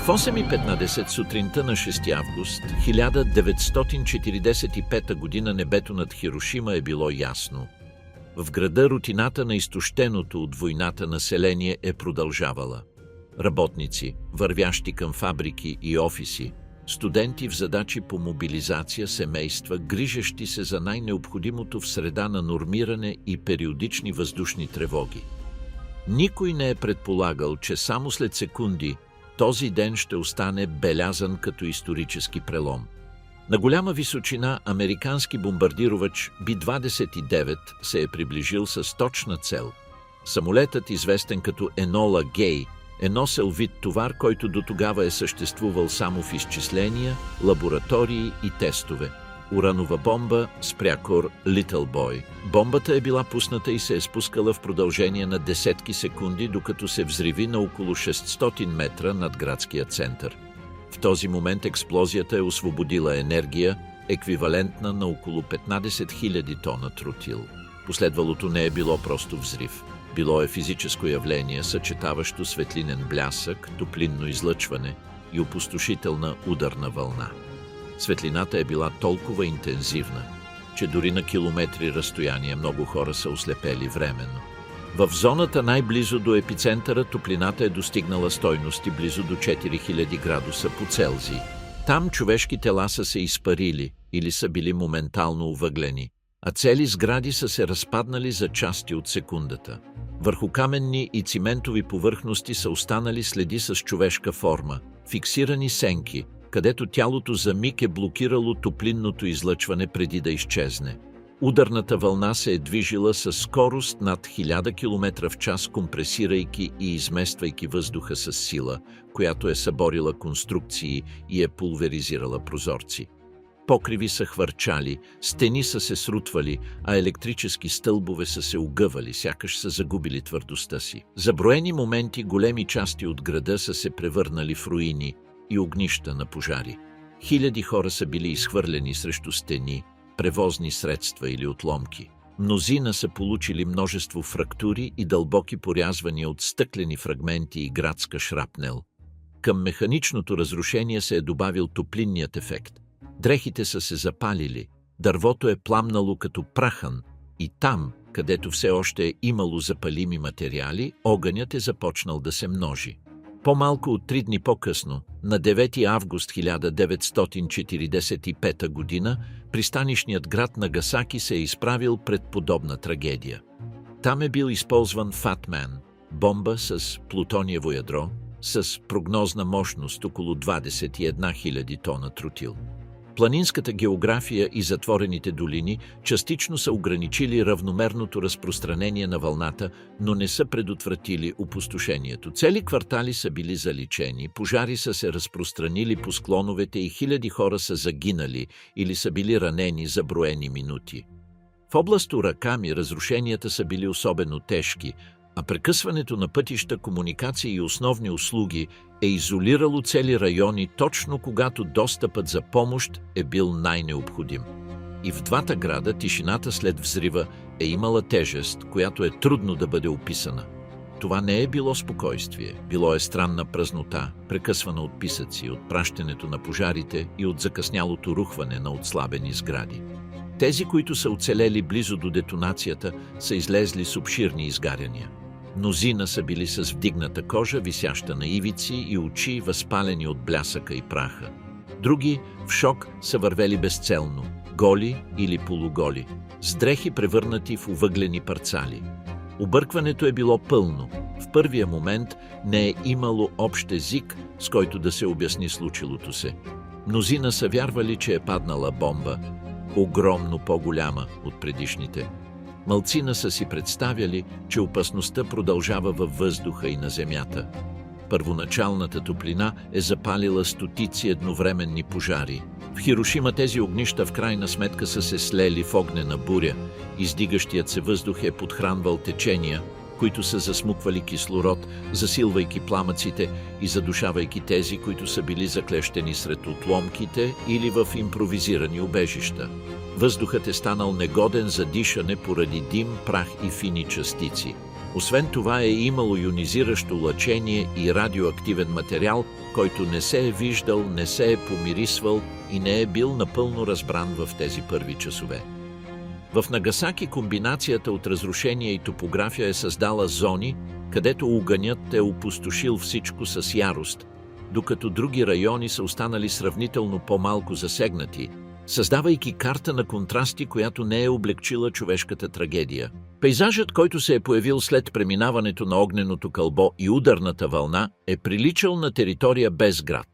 В 8:15 сутринта на 6 август 1945 година небето над Хирошима е било ясно. В града рутината на изтощеното от войната население е продължавала. Работници, вървящи към фабрики и офиси, студенти в задачи по мобилизация, семейства, грижещи се за най-необходимото в среда на нормиране и периодични въздушни тревоги. Никой не е предполагал, че само след секунди този ден ще остане белязан като исторически прелом. На голяма височина американски бомбардировач Би-29 се е приближил с точна цел. Самолетът, известен като Енола Гей, е носел вид товар, който дотогава е съществувал само в изчисления, лаборатории и тестове. Уранова бомба с прякор Little Boy. Бомбата е била пусната и се е спускала в продължение на десетки секунди, докато се взриви на около 600 метра над градския център. В този момент експлозията е освободила енергия, еквивалентна на около 15 000 тона тротил. Последвалото не е било просто взрив. Било е физическо явление, съчетаващо светлинен блясък, топлинно излъчване и опустошителна ударна вълна. Светлината е била толкова интензивна, че дори на километри разстояние много хора са ослепели временно. В зоната най-близо до епицентъра топлината е достигнала стойности близо до 4000 градуса по Целзий. Там човешки тела са се изпарили или са били моментално увъглени, а цели сгради са се разпаднали за части от секундата. Върху каменни и циментови повърхности са останали следи с човешка форма, фиксирани сенки, където тялото за миг е блокирало топлинното излъчване преди да изчезне. Ударната вълна се е движила със скорост над 1000 км в час, компресирайки и измествайки въздуха с сила, която е съборила конструкции и е пулверизирала прозорци. Покриви са хвърчали, стени са се срутвали, а електрически стълбове са се огъвали, сякаш са загубили твърдостта си. За броени моменти големи части от града са се превърнали в руини и огнища на пожари. Хиляди хора са били изхвърлени срещу стени, превозни средства или отломки. Мнозина са получили множество фрактури и дълбоки порязвания от стъклени фрагменти и градска шрапнел. Към механичното разрушение се е добавил топлинният ефект. Дрехите са се запалили, дървото е пламнало като прахан и там, където все още е имало запалими материали, огънят е започнал да се множи. По-малко от 3 дни по-късно, на 9 август 1945 година, пристанищният град Нагасаки се е изправил пред подобна трагедия. Там е бил използван Фатман, бомба с плутониево ядро, с прогнозна мощност около 21 000 тона тротил. Планинската география и затворените долини частично са ограничили равномерното разпространение на вълната, но не са предотвратили опустошението. Цели квартали са били заличени, пожари са се разпространили по склоновете и хиляди хора са загинали или са били ранени за броени минути. В област Ураками разрушенията са били особено тежки, а прекъсването на пътища, комуникации и основни услуги е изолирало цели райони точно когато достъпът за помощ е бил най-необходим. И в двата града тишината след взрива е имала тежест, която е трудно да бъде описана. Това не е било спокойствие, било е странна празнота, прекъсвана от писъци, от пращането на пожарите и от закъснялото рухване на отслабени сгради. Тези, които са оцелели близо до детонацията, са излезли с обширни изгаряния. Мнозина са били с вдигната кожа, висяща на ивици и очи, възпалени от блясъка и праха. Други, в шок, са вървели безцелно, голи или полуголи, с дрехи превърнати в увъглени парцали. Объркването е било пълно. В първия момент не е имало общ език, с който да се обясни случилото се. Мнозина са вярвали, че е паднала бомба, огромно по-голяма от предишните. Малцина са си представяли, че опасността продължава във въздуха и на земята. Първоначалната топлина е запалила стотици едновременни пожари. В Хирошима тези огнища в крайна сметка са се слели в огнена буря. Издигащият се въздух е подхранвал течения, които са засмуквали кислород, засилвайки пламъците и задушавайки тези, които са били заклещени сред отломките или в импровизирани убежища. Въздухът е станал негоден за дишане поради дим, прах и фини частици. Освен това е имало йонизиращо лъчение и радиоактивен материал, който не се е виждал, не се е помирисвал и не е бил напълно разбран в тези първи часове. В Нагасаки комбинацията от разрушение и топография е създала зони, където огънят е опустошил всичко с ярост, докато други райони са останали сравнително по-малко засегнати, създавайки карта на контрасти, която не е облегчила човешката трагедия. Пейзажът, който се е появил след преминаването на огненото кълбо и ударната вълна, е приличал на територия без град.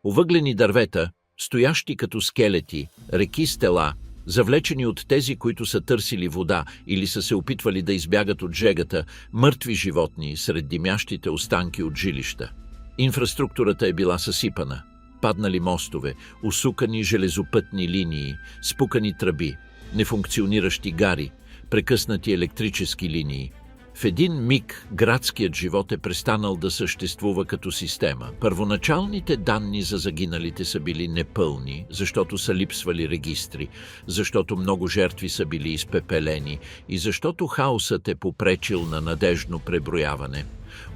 Овъглени дървета, стоящи като скелети, реки с тела, завлечени от тези, които са търсили вода или са се опитвали да избягат от жегата, мъртви животни сред димящите останки от жилища. Инфраструктурата е била съсипана. Паднали мостове, усукани железопътни линии, спукани тръби, нефункциониращи гари, прекъснати електрически линии. В един миг градският живот е престанал да съществува като система. Първоначалните данни за загиналите са били непълни, защото са липсвали регистри, защото много жертви са били изпепелени и защото хаосът е попречил на надеждно преброяване.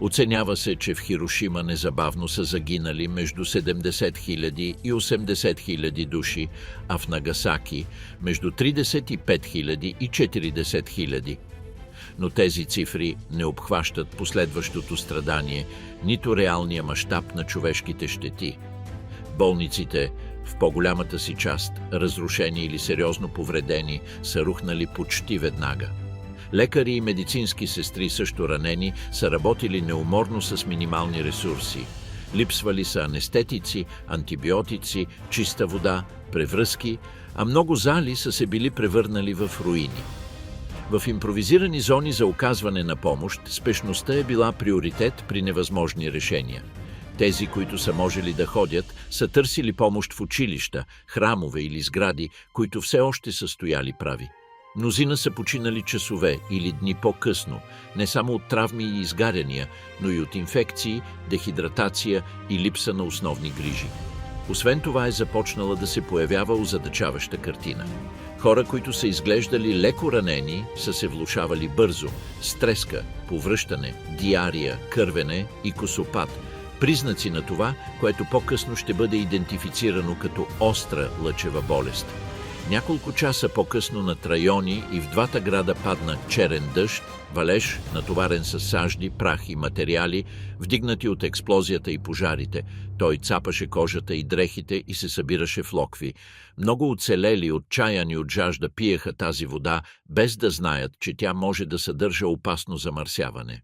Оценява се, че в Хирошима незабавно са загинали между 70 000 и 80 000 души, а в Нагасаки между 35 000 и 40 000. Но тези цифри не обхващат последващото страдание, нито реалния мащаб на човешките щети. Болниците, в по-голямата си част разрушени или сериозно повредени, са рухнали почти веднага. Лекари и медицински сестри, също ранени, са работили неуморно с минимални ресурси. Липсвали са анестетици, антибиотици, чиста вода, превръзки, а много зали са се били превърнали в руини. В импровизирани зони за оказване на помощ, спешността е била приоритет при невъзможни решения. Тези, които са можели да ходят, са търсили помощ в училища, храмове или сгради, които все още са стояли прави. Мнозина са починали часове или дни по-късно, не само от травми и изгаряния, но и от инфекции, дехидратация и липса на основни грижи. Освен това е започнала да се появява озадачаваща картина. Хора, които са изглеждали леко ранени, са се влошавали бързо, с треска, повръщане, диария, кървене и косопат, признаци на това, което по-късно ще бъде идентифицирано като остра лъчева болест. Няколко часа по-късно над райони и в двата града падна черен дъжд, валеж, натоварен с сажди, прах и материали, вдигнати от експлозията и пожарите. Той цапаше кожата и дрехите и се събираше в локви. Много оцелели, отчаяни от жажда, пиеха тази вода, без да знаят, че тя може да съдържа опасно замърсяване.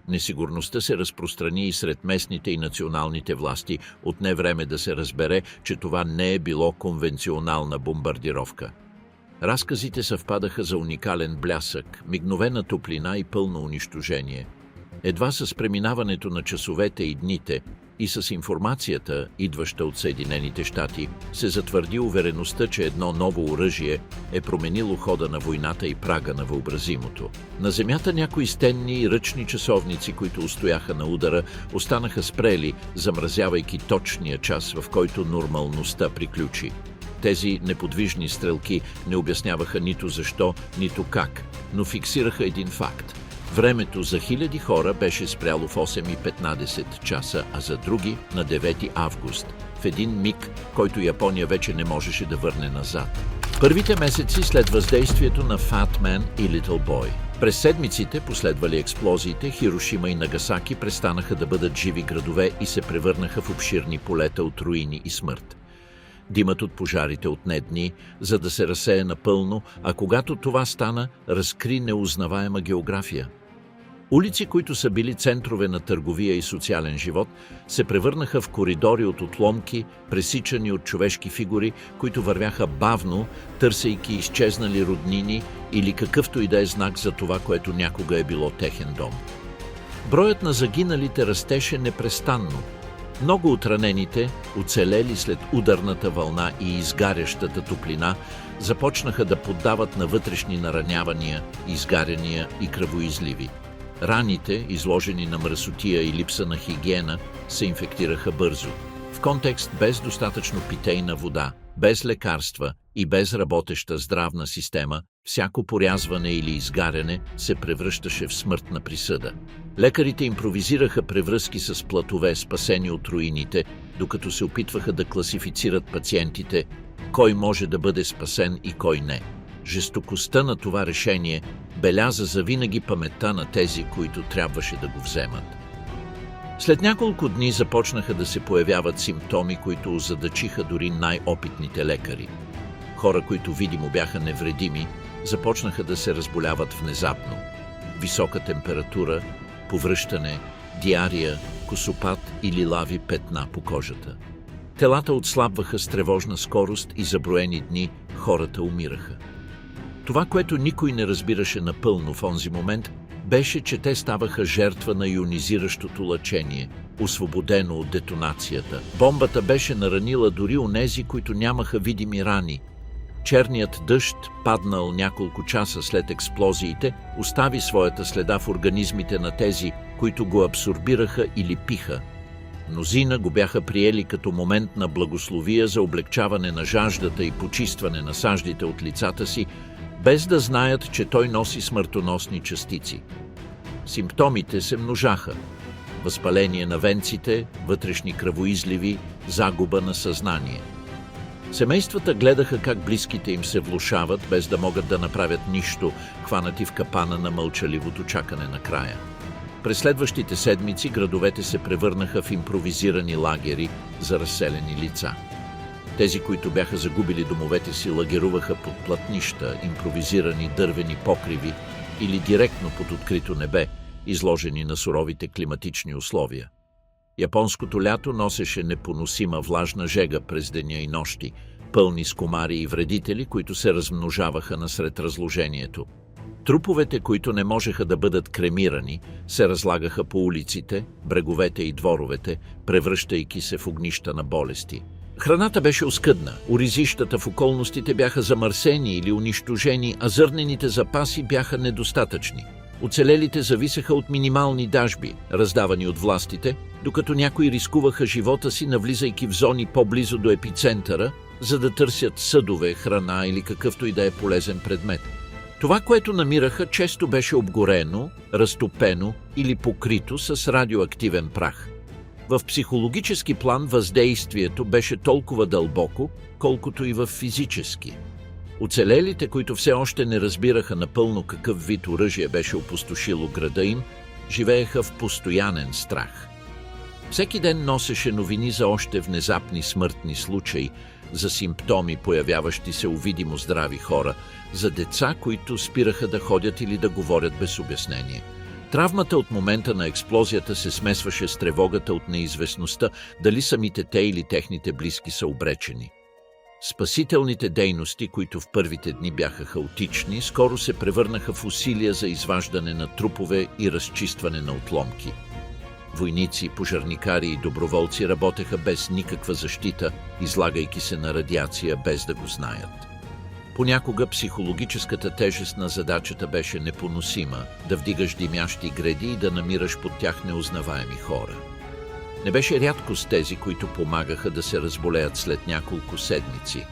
Несигурността се разпространи и сред местните и националните власти. Отне време да се разбере, че това не е било конвенционална бомбардировка. Разказите съвпадаха за уникален блясък, мигновена топлина и пълно унищожение. Едва с преминаването на часовете и дните и с информацията, идваща от Съединените щати, се затвърди увереността, че едно ново оръжие е променило хода на войната и прага на въобразимото. На земята някои стенни и ръчни часовници, които устояха на удара, останаха спрели, замразявайки точния час, в който нормалността приключи. Тези неподвижни стрелки не обясняваха нито защо, нито как, но фиксираха един факт. Времето за хиляди хора беше спряло в 8:15 часа, а за други на 9 август, в един миг, който Япония вече не можеше да върне назад. Първите месеци след въздействието на Fat Man и Little Boy. През седмиците, последвали експлозиите, Хирошима и Нагасаки престанаха да бъдат живи градове и се превърнаха в обширни полета от руини и смърт. Димът от пожарите отне дни, за да се разсее напълно, а когато това стана, разкри неузнаваема география. Улици, които са били центрове на търговия и социален живот, се превърнаха в коридори от отломки, пресичани от човешки фигури, които вървяха бавно, търсейки изчезнали роднини или какъвто и да е знак за това, което някога е било техен дом. Броят на загиналите растеше непрестанно. Много от ранените, оцелели след ударната вълна и изгарящата топлина, започнаха да поддават на вътрешни наранявания, изгаряния и кръвоизливи. Раните, изложени на мръсотия и липса на хигиена, се инфектираха бързо. В контекст без достатъчно питейна вода, без лекарства и без работеща здравна система, Всяко порязване или изгаряне се превръщаше в смъртна присъда. Лекарите импровизираха превръзки с платове, спасени от руините, докато се опитваха да класифицират пациентите, кой може да бъде спасен и кой не. Жестокостта на това решение беляза завинаги паметта на тези, които трябваше да го вземат. След няколко дни започнаха да се появяват симптоми, които озадачиха дори най-опитните лекари. Хора, които видимо бяха невредими, започнаха да се разболяват внезапно. Висока температура, повръщане, диария, косопат или лави петна по кожата. Телата отслабваха с тревожна скорост и за броени дни хората умираха. Това, което никой не разбираше напълно в онзи момент, беше, че те ставаха жертва на ионизиращото лъчение, освободено от детонацията. Бомбата беше наранила дори онези, които нямаха видими рани. Черният дъжд, паднал няколко часа след експлозиите, остави своята следа в организмите на тези, които го абсорбираха или пиха. Мнозина го бяха приели като момент на благословия за облегчаване на жаждата и почистване на саждите от лицата си, без да знаят, че той носи смъртоносни частици. Симптомите се множаха. Възпаление на венците, вътрешни кръвоизливи, загуба на съзнание. Семействата гледаха как близките им се влошават, без да могат да направят нищо, хванати в капана на мълчаливото чакане на края. През следващите седмици градовете се превърнаха в импровизирани лагери за разселени лица. Тези, които бяха загубили домовете си, лагеруваха под платнища, импровизирани дървени покриви или директно под открито небе, изложени на суровите климатични условия. Японското лято носеше непоносима влажна жега през деня и нощи, пълни с комари и вредители, които се размножаваха насред разложението. Труповете, които не можеха да бъдат кремирани, се разлагаха по улиците, бреговете и дворовете, превръщайки се в огнища на болести. Храната беше оскъдна, оризищата в околностите бяха замърсени или унищожени, а зърнените запаси бяха недостатъчни. Оцелелите зависеха от минимални дажби, раздавани от властите, докато някои рискуваха живота си, навлизайки в зони по-близо до епицентъра, за да търсят съдове, храна или какъвто и да е полезен предмет. Това, което намираха, често беше обгорено, разтопено или покрито с радиоактивен прах. В психологически план въздействието беше толкова дълбоко, колкото и в физически. Оцелелите, които все още не разбираха напълно какъв вид оръжие беше опустошило града им, живееха в постоянен страх. Всеки ден носеше новини за още внезапни смъртни случаи, за симптоми, появяващи се у видимо здрави хора, за деца, които спираха да ходят или да говорят без обяснение. Травмата от момента на експлозията се смесваше с тревогата от неизвестността, дали самите те или техните близки са обречени. Спасителните дейности, които в първите дни бяха хаотични, скоро се превърнаха в усилия за изваждане на трупове и разчистване на отломки. Войници, пожарникари и доброволци работеха без никаква защита, излагайки се на радиация без да го знаят. Понякога психологическата тежест на задачата беше непоносима, да вдигаш димящи греди и да намираш под тях неузнаваеми хора. Не беше рядкост тези, които помагаха да се разболеят след няколко седмици.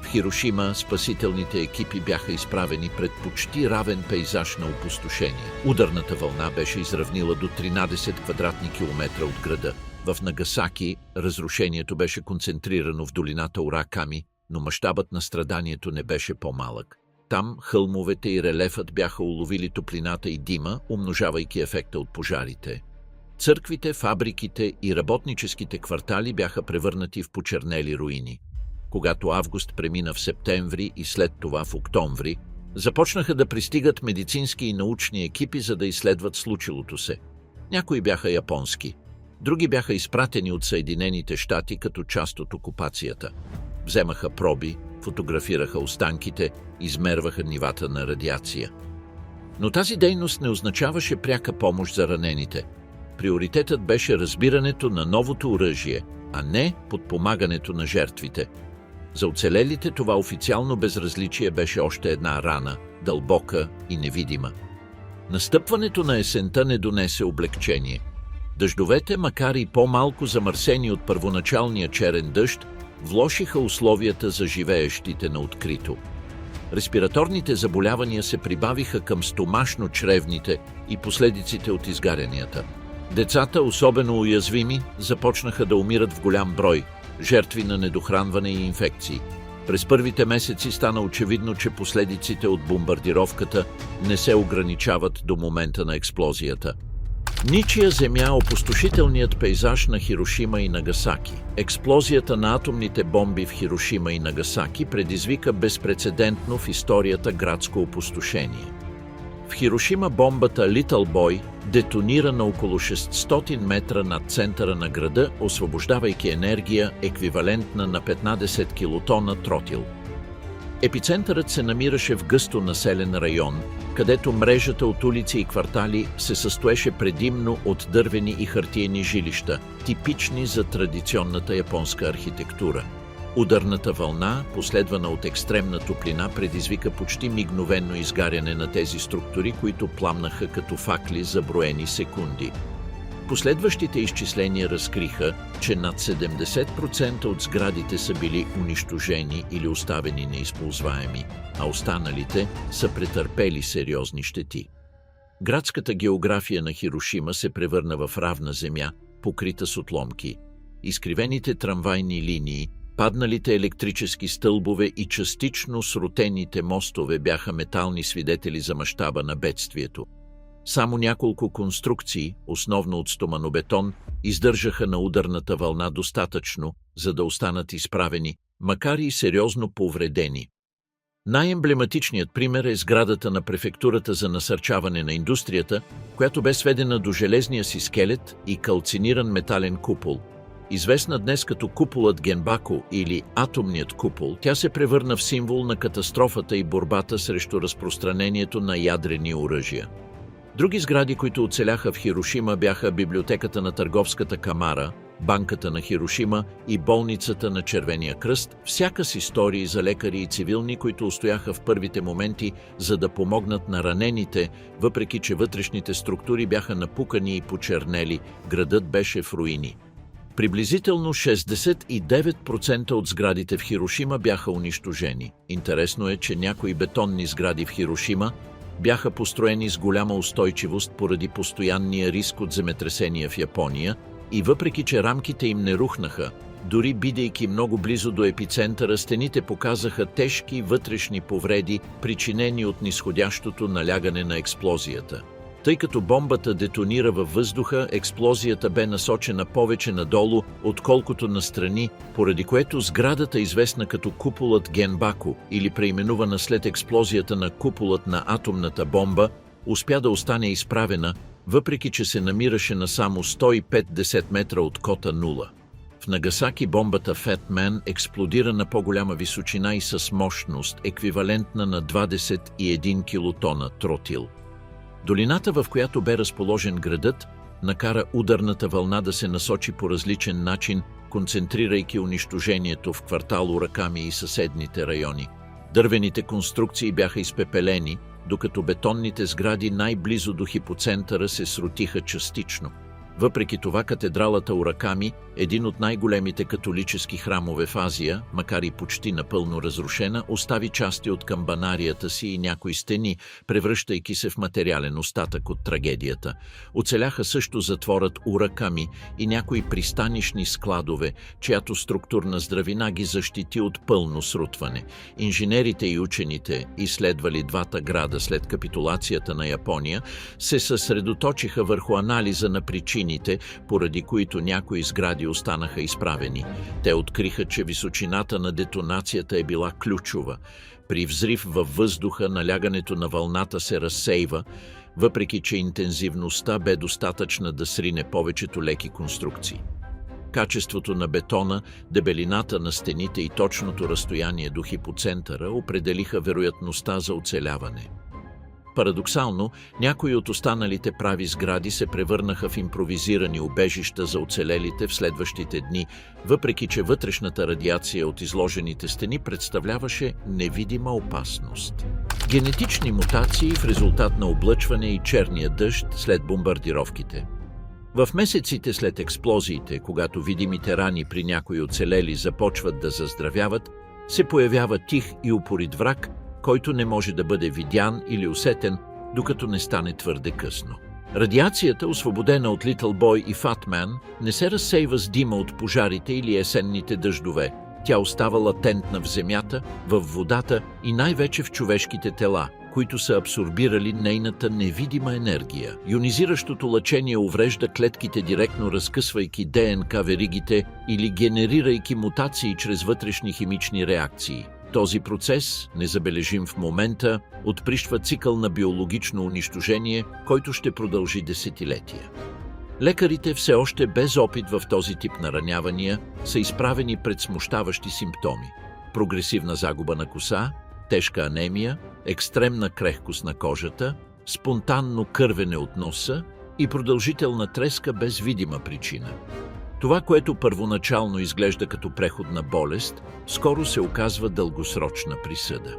В Хирошима спасителните екипи бяха изправени пред почти равен пейзаж на опустошение. Ударната вълна беше изравнила до 13 квадратни километра от града. В Нагасаки разрушението беше концентрирано в долината Ураками, но мащабът на страданието не беше по-малък. Там хълмовете и релефът бяха уловили топлината и дима, умножавайки ефекта от пожарите. Църквите, фабриките и работническите квартали бяха превърнати в почернели руини. Когато август премина в септември и след това в октомври, започнаха да пристигат медицински и научни екипи, за да изследват случилото се. Някои бяха японски, други бяха изпратени от Съединените щати като част от окупацията. Вземаха проби, фотографираха останките, измерваха нивата на радиация. Но тази дейност не означаваше пряка помощ за ранените. Приоритетът беше разбирането на новото оръжие, а не подпомагането на жертвите. За оцелелите това официално безразличие беше още една рана, дълбока и невидима. Настъпването на есента не донесе облегчение. Дъждовете, макар и по-малко замърсени от първоначалния черен дъжд, влошиха условията за живеещите на открито. Респираторните заболявания се прибавиха към стомашно-чревните и последиците от изгарянията. Децата, особено уязвими, започнаха да умират в голям брой, жертви на недохранване и инфекции. През първите месеци стана очевидно, че последиците от бомбардировката не се ограничават до момента на експлозията. Ничия земя, опустошителният пейзаж на Хирошима и Нагасаки. Експлозията на атомните бомби в Хирошима и Нагасаки предизвика безпрецедентно в историята градско опустошение. В Хирошима бомбата Little Boy детонира на около 600 метра над центъра на града, освобождавайки енергия, еквивалентна на 15 килотона тротил. Епицентърът се намираше в гъсто населен район, където мрежата от улици и квартали се състоеше предимно от дървени и хартиени жилища, типични за традиционната японска архитектура. Ударната вълна, последвана от екстремна топлина, предизвика почти мигновено изгаряне на тези структури, които пламнаха като факли за броени секунди. Последващите изчисления разкриха, че над 70% от сградите са били унищожени или оставени неизползваеми, а останалите са претърпели сериозни щети. Градската география на Хирошима се превърна в равна земя, покрита с отломки. Изкривените трамвайни линии, падналите електрически стълбове и частично срутените мостове бяха метални свидетели за мащаба на бедствието. Само няколко конструкции, основно от стоманобетон, издържаха на ударната вълна достатъчно, за да останат изправени, макар и сериозно повредени. Най-емблематичният пример е сградата на префектурата за насърчаване на индустрията, която бе сведена до железния си скелет и калциниран метален купол. Известна днес като куполът Генбаку или атомният купол, тя се превърна в символ на катастрофата и борбата срещу разпространението на ядрени оръжия. Други сгради, които оцеляха в Хирошима, бяха библиотеката на Търговската камара, банката на Хирошима и болницата на Червения кръст, всяка с истории за лекари и цивилни, които устояха в първите моменти, за да помогнат на ранените, въпреки че вътрешните структури бяха напукани и почернели, градът беше в руини. Приблизително 69% от сградите в Хирошима бяха унищожени. Интересно е, че някои бетонни сгради в Хирошима бяха построени с голяма устойчивост поради постоянния риск от земетресения в Япония и въпреки че рамките им не рухнаха, дори бидейки много близо до епицентъра, стените показаха тежки вътрешни повреди, причинени от нисходящото налягане на експлозията. Тъй като бомбата детонира във въздуха, експлозията бе насочена повече надолу, отколкото настрани, поради което сградата, известна като куполът Генбаку или преименувана след експлозията на куполът на атомната бомба, успя да остане изправена, въпреки че се намираше на само 150 метра от кота нула. В Нагасаки бомбата Fat Man експлодира на по-голяма височина и с мощност, еквивалентна на 21 килотона тротил. Долината, в която бе разположен градът, накара ударната вълна да се насочи по различен начин, концентрирайки унищожението в квартал Ураками и съседните райони. Дървените конструкции бяха изпепелени, докато бетонните сгради най-близо до хипоцентъра се срутиха частично. Въпреки това, катедралата Ураками, един от най-големите католически храмове в Азия, макар и почти напълно разрушена, остави части от камбанарията си и някои стени, превръщайки се в материален остатък от трагедията. Оцеляха също затворът Ураками и някои пристанищни складове, чиято структурна здравина ги защити от пълно срутване. Инженерите и учените, изследвали двата града след капитулацията на Япония, се съсредоточиха върху анализа на причините, поради които някои сгради останаха изправени. Те откриха, че височината на детонацията е била ключова. При взрив във въздуха налягането на вълната се разсейва, въпреки че интензивността бе достатъчна да срине повечето леки конструкции. Качеството на бетона, дебелината на стените и точното разстояние до хипоцентъра определиха вероятността за оцеляване. Парадоксално, някои от останалите прави сгради се превърнаха в импровизирани убежища за оцелелите в следващите дни, въпреки че вътрешната радиация от изложените стени представляваше невидима опасност. Генетични мутации в резултат на облъчване и черния дъжд след бомбардировките. В месеците след експлозиите, когато видимите рани при някои оцелели започват да заздравяват, се появява тих и упорит враг, който не може да бъде видян или усетен, докато не стане твърде късно. Радиацията, освободена от Little Boy и Fat Man, не се разсейва с дима от пожарите или есенните дъждове. Тя остава латентна в земята, в водата и най-вече в човешките тела, които са абсорбирали нейната невидима енергия. Йонизиращото лъчение уврежда клетките, директно разкъсвайки ДНК веригите или генерирайки мутации чрез вътрешни химични реакции. Този процес, незабележим в момента, отприщва цикъл на биологично унищожение, който ще продължи десетилетия. Лекарите, все още без опит в този тип наранявания, са изправени пред смущаващи симптоми: прогресивна загуба на коса, тежка анемия, екстремна крехкост на кожата, спонтанно кървене от носа и продължителна треска без видима причина. Това, което първоначално изглежда като преходна болест, скоро се оказва дългосрочна присъда.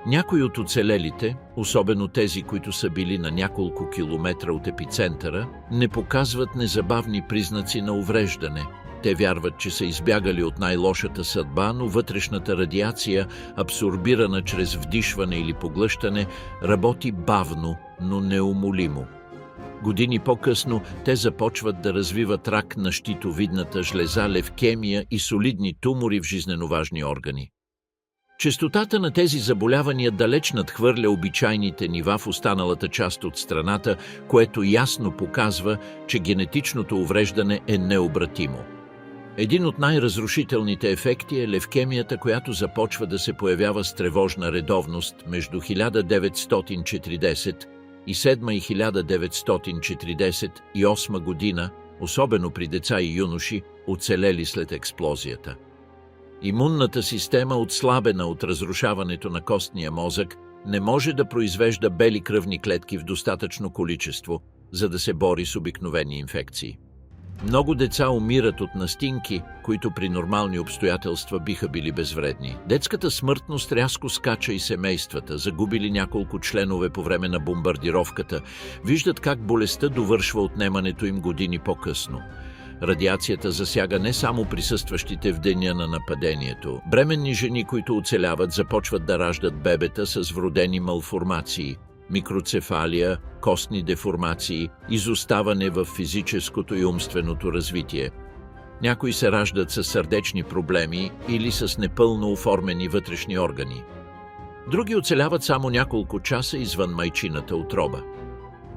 Някои от оцелелите, особено тези, които са били на няколко километра от епицентъра, не показват незабавни признаци на увреждане. Те вярват, че са избягали от най-лошата съдба, но вътрешната радиация, абсорбирана чрез вдишване или поглъщане, работи бавно, но неумолимо. Години по-късно те започват да развиват рак на щитовидната жлеза, левкемия и солидни тумори в жизненоважни органи. Честотата на тези заболявания далеч надхвърля обичайните нива в останалата част от страната, което ясно показва, че генетичното увреждане е необратимо. Един от най-разрушителните ефекти е левкемията, която започва да се появява с тревожна редовност между 1947 и 1948 година, особено при деца и юноши, оцелели след експлозията. Имунната система, отслабена от разрушаването на костния мозък, не може да произвежда бели кръвни клетки в достатъчно количество, за да се бори с обикновени инфекции. Много деца умират от настинки, които при нормални обстоятелства биха били безвредни. Детската смъртност рязко скача и семействата, загубили няколко членове по време на бомбардировката, виждат как болестта довършва отнемането им години по-късно. Радиацията засяга не само присъстващите в деня на нападението. Бременни жени, които оцеляват, започват да раждат бебета с вродени малформации, микроцефалия, костни деформации, изоставане в физическото и умственото развитие. Някои се раждат с сърдечни проблеми или с непълно оформени вътрешни органи. Други оцеляват само няколко часа извън майчината утроба.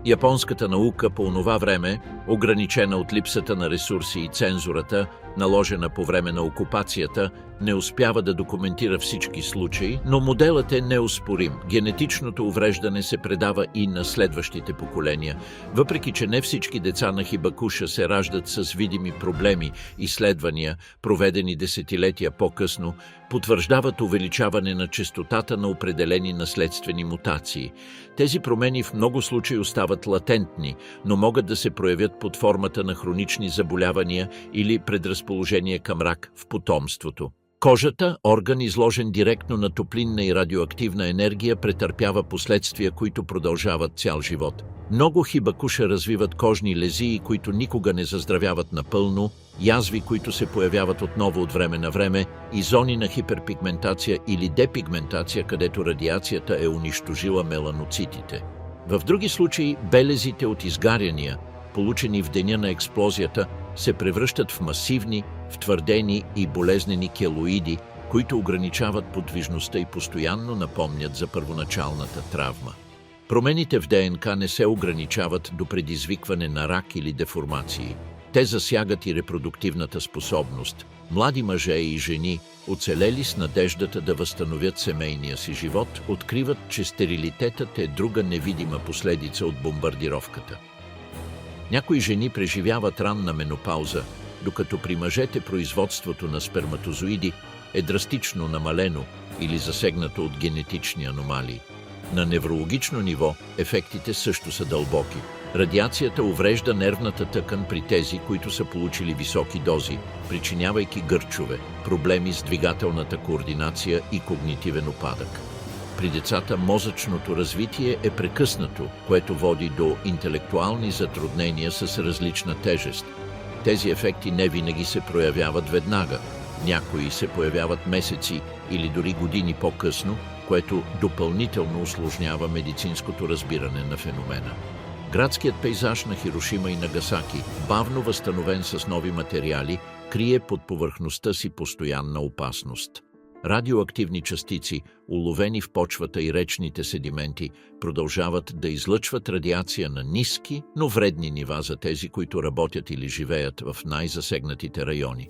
Японската наука по онова време, ограничена от липсата на ресурси и цензурата, наложена по време на окупацията, не успява да документира всички случаи, но моделът е неоспорим. Генетичното увреждане се предава и на следващите поколения. Въпреки че не всички деца на Хибакуша се раждат с видими проблеми, изследвания, проведени десетилетия по-късно, потвърждават увеличаване на честотата на определени наследствени мутации. Тези промени в много случаи остават латентни, но могат да се проявят под формата на хронични заболявания или предразположение към рак в потомството. Кожата, орган изложен директно на топлинна и радиоактивна енергия, претърпява последствия, които продължават цял живот. Много хибакуша развиват кожни лезии, които никога не заздравяват напълно, язви, които се появяват отново от време на време, и зони на хиперпигментация или депигментация, където радиацията е унищожила меланоцитите. В други случаи белезите от изгаряния, получени в деня на експлозията, се превръщат в масивни, втвърдени и болезнени келоиди, които ограничават подвижността и постоянно напомнят за първоначалната травма. Промените в ДНК не се ограничават до предизвикване на рак или деформации. Те засягат и репродуктивната способност. Млади мъже и жени, оцелели с надеждата да възстановят семейния си живот, откриват, че стерилитетът е друга невидима последица от бомбардировката. Някои жени преживяват ранна менопауза, докато при мъжете производството на сперматозоиди е драстично намалено или засегнато от генетични аномалии. На неврологично ниво ефектите също са дълбоки. Радиацията уврежда нервната тъкан при тези, които са получили високи дози, причинявайки гърчове, проблеми с двигателната координация и когнитивен упадък. При децата мозъчното развитие е прекъснато, което води до интелектуални затруднения с различна тежест. Тези ефекти не винаги се проявяват веднага. Някои се появяват месеци или дори години по-късно, което допълнително усложнява медицинското разбиране на феномена. Градският пейзаж на Хирошима и Нагасаки, бавно възстановен с нови материали, крие под повърхността си постоянна опасност. Радиоактивни частици, уловени в почвата и речните седименти, продължават да излъчват радиация на ниски, но вредни нива за тези, които работят или живеят в най-засегнатите райони.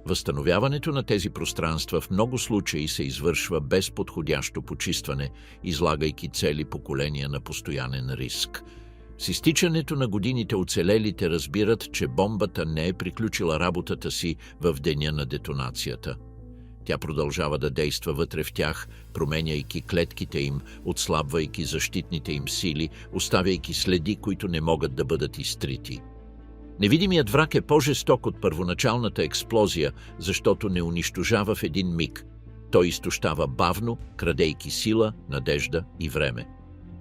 Възстановяването на тези пространства в много случаи се извършва без подходящо почистване, излагайки цели поколения на постоянен риск. С изтичането на годините оцелелите разбират, че бомбата не е приключила работата си в деня на детонацията. Тя продължава да действа вътре в тях, променяйки клетките им, отслабвайки защитните им сили, оставяйки следи, които не могат да бъдат изтрити. Невидимият враг е по-жесток от първоначалната експлозия, защото не унищожава в един миг. Той изтощава бавно, крадейки сила, надежда и време.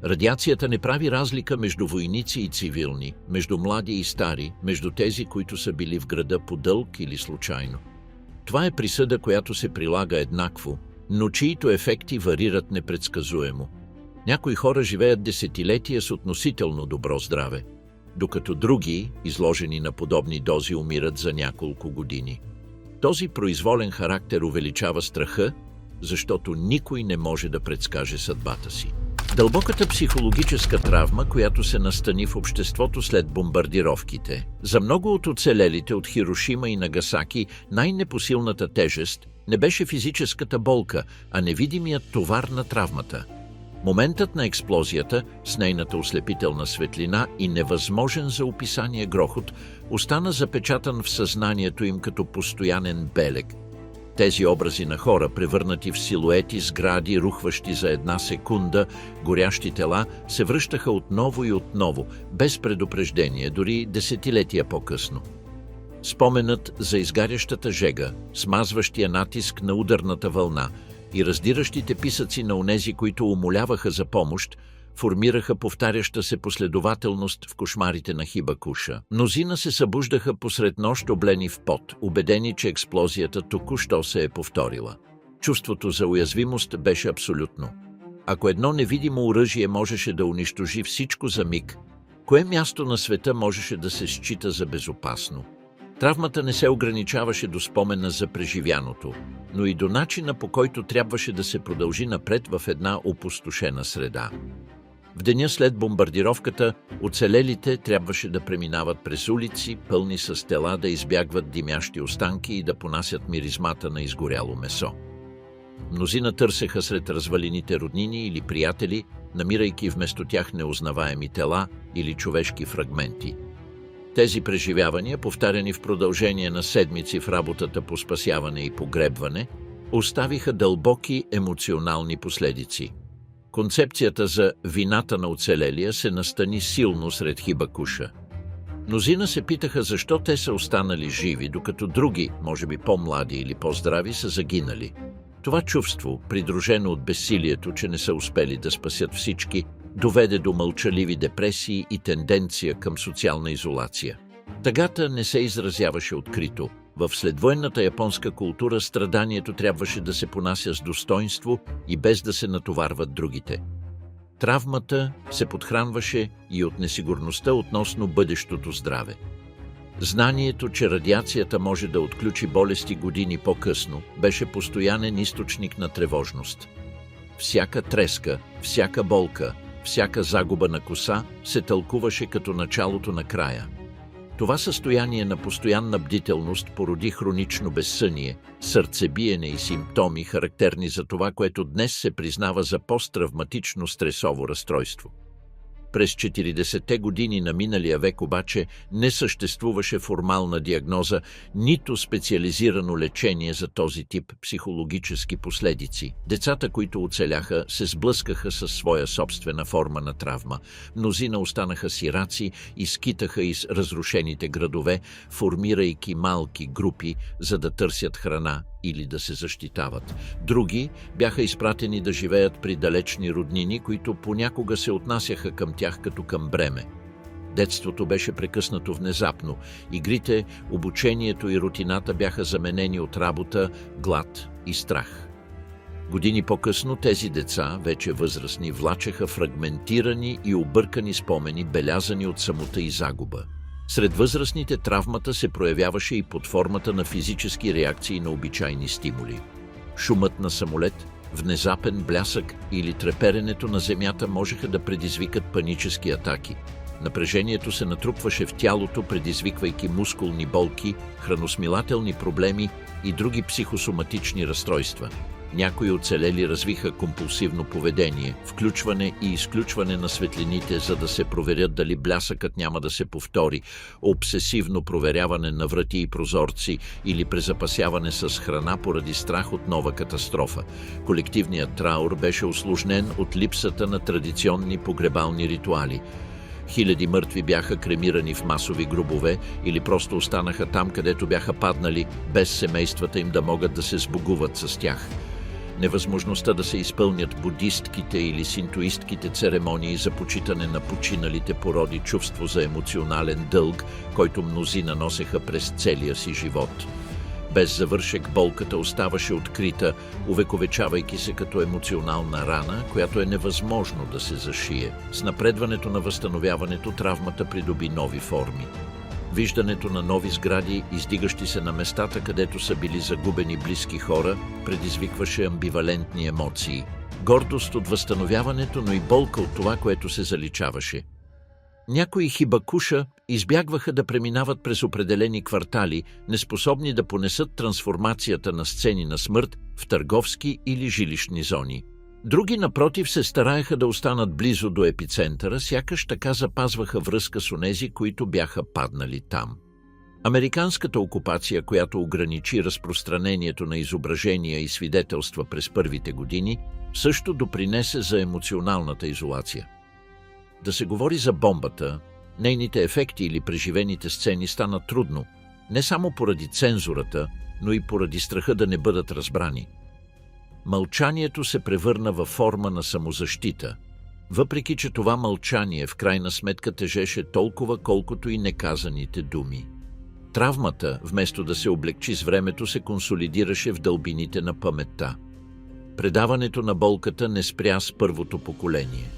Радиацията не прави разлика между войници и цивилни, между млади и стари, между тези, които са били в града по дълг или случайно. Това е присъда, която се прилага еднакво, но чието ефекти варират непредсказуемо. Някои хора живеят десетилетия с относително добро здраве, докато други, изложени на подобни дози, умират за няколко години. Този произволен характер увеличава страха, защото никой не може да предскаже съдбата си. Дълбоката психологическа травма, която се настани в обществото след бомбардировките. За много от оцелелите от Хирошима и Нагасаки най-непосилната тежест не беше физическата болка, а невидимият товар на травмата. Моментът на експлозията, с нейната ослепителна светлина и невъзможен за описание грохот, остана запечатан в съзнанието им като постоянен белег. Тези образи на хора, превърнати в силуети, сгради, рухващи за една секунда, горящи тела, се връщаха отново и отново, без предупреждение, дори десетилетия по-късно. Споменът за изгарящата жега, смазващия натиск на ударната вълна и раздиращите писъци на онези, които умоляваха за помощ, формираха повтаряща се последователност в кошмарите на Хибакуша. Мнозина се събуждаха посред нощ облени в пот, убедени, че експлозията току-що се е повторила. Чувството за уязвимост беше абсолютно. Ако едно невидимо оръжие можеше да унищожи всичко за миг, кое място на света можеше да се счита за безопасно? Травмата не се ограничаваше до спомена за преживяното, но и до начина, по който трябваше да се продължи напред в една опустошена среда. В деня след бомбардировката, оцелелите трябваше да преминават през улици, пълни с тела, да избягват димящи останки и да понасят миризмата на изгоряло месо. Мнозина търсеха сред развалините роднини или приятели, намирайки вместо тях неузнаваеми тела или човешки фрагменти. Тези преживявания, повтаряни в продължение на седмици в работата по спасяване и погребване, оставиха дълбоки емоционални последици. Концепцията за вината на оцелелия се настани силно сред Хибакуша. Мнозина се питаха защо те са останали живи, докато други, може би по-млади или по-здрави, са загинали. Това чувство, придружено от безсилието, че не са успели да спасят всички, доведе до мълчаливи депресии и тенденция към социална изолация. Тъгата не се изразяваше открито. В следвоенната японска култура страданието трябваше да се понася с достоинство и без да се натоварват другите. Травмата се подхранваше и от несигурността относно бъдещото здраве. Знанието, че радиацията може да отключи болести години по-късно, беше постоянен източник на тревожност. Всяка треска, всяка болка, всяка загуба на коса се тълкуваше като началото на края. Това състояние на постоянна бдителност породи хронично безсъние, сърцебиене и симптоми, характерни за това, което днес се признава за посттравматично стресово разстройство. През 40-те години на миналия век обаче не съществуваше формална диагноза, нито специализирано лечение за този тип психологически последици. Децата, които оцеляха, се сблъскаха със своя собствена форма на травма. Мнозина останаха сираци и скитаха из разрушените градове, формирайки малки групи, за да търсят храна или да се защитават. Други бяха изпратени да живеят при далечни роднини, които понякога се отнасяха към тях като към бреме. Детството беше прекъснато внезапно. Игрите, обучението и рутината бяха заменени от работа, глад и страх. Години по-късно тези деца, вече възрастни, влачеха фрагментирани и объркани спомени, белязани от самота и загуба. Сред възрастните травмата се проявяваше и под формата на физически реакции на обичайни стимули. Шумът на самолет, внезапен блясък или треперенето на земята можеха да предизвикат панически атаки. Напрежението се натрупваше в тялото, предизвиквайки мускулни болки, храносмилателни проблеми и други психосоматични разстройства. Някои оцелели развиха компулсивно поведение, включване и изключване на светлините, за да се проверят дали блясъкът няма да се повтори, обсесивно проверяване на врати и прозорци или презапасяване с храна поради страх от нова катастрофа. Колективният траур беше усложнен от липсата на традиционни погребални ритуали. Хиляди мъртви бяха кремирани в масови гробове или просто останаха там, където бяха паднали, без семействата им да могат да се сбогуват с тях. Невъзможността да се изпълнят будистките или синтоистките церемонии за почитане на починалите породи чувство за емоционален дълг, който мнозина носеха през целия си живот. Без завършек болката оставаше открита, увековечавайки се като емоционална рана, която е невъзможно да се зашие. С напредването на възстановяването травмата придоби нови форми. Виждането на нови сгради, издигащи се на местата, където са били загубени близки хора, предизвикваше амбивалентни емоции. Гордост от възстановяването, но и болка от това, което се заличаваше. Някои хибакуша избягваха да преминават през определени квартали, неспособни да понесат трансформацията на сцени на смърт в търговски или жилищни зони. Други, напротив, се стараеха да останат близо до епицентъра, сякаш така запазваха връзка с онези, които бяха паднали там. Американската окупация, която ограничи разпространението на изображения и свидетелства през първите години, също допринесе за емоционалната изолация. Да се говори за бомбата, нейните ефекти или преживените сцени стана трудно, не само поради цензурата, но и поради страха да не бъдат разбрани. Мълчанието се превърна във форма на самозащита, въпреки че това мълчание в крайна сметка тежеше толкова, колкото и неказаните думи. Травмата, вместо да се облегчи с времето, се консолидираше в дълбините на паметта. Предаването на болката не спря с първото поколение.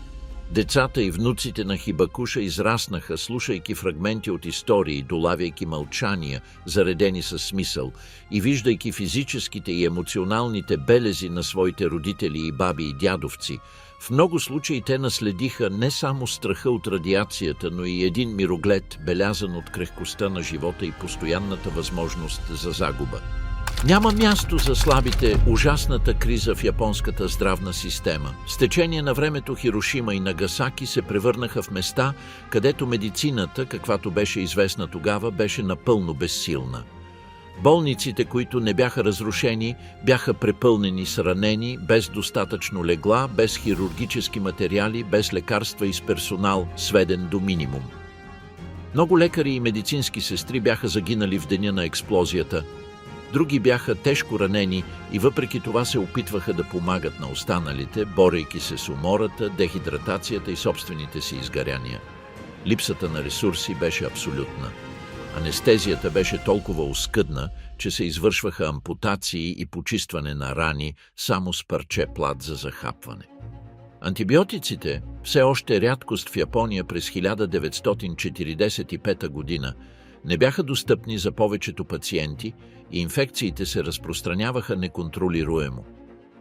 Децата и внуците на Хибакуша израснаха, слушайки фрагменти от истории, долавяйки мълчания, заредени със смисъл, и виждайки физическите и емоционалните белези на своите родители и баби и дядовци. В много случаи те наследиха не само страха от радиацията, но и един мироглед, белязан от крехкостта на живота и постоянната възможност за загуба. Няма място за слабите, ужасната криза в японската здравна система. С течение на времето Хирошима и Нагасаки се превърнаха в места, където медицината, каквато беше известна тогава, беше напълно безсилна. Болниците, които не бяха разрушени, бяха препълнени с ранени, без достатъчно легла, без хирургически материали, без лекарства и с персонал, сведен до минимум. Много лекари и медицински сестри бяха загинали в деня на експлозията. Други бяха тежко ранени и въпреки това се опитваха да помагат на останалите, борейки се с умората, дехидратацията и собствените си изгаряния. Липсата на ресурси беше абсолютна. Анестезията беше толкова оскъдна, че се извършваха ампутации и почистване на рани само с парче плат за захапване. Антибиотиците, все още рядкост в Япония през 1945 година, не бяха достъпни за повечето пациенти и инфекциите се разпространяваха неконтролируемо.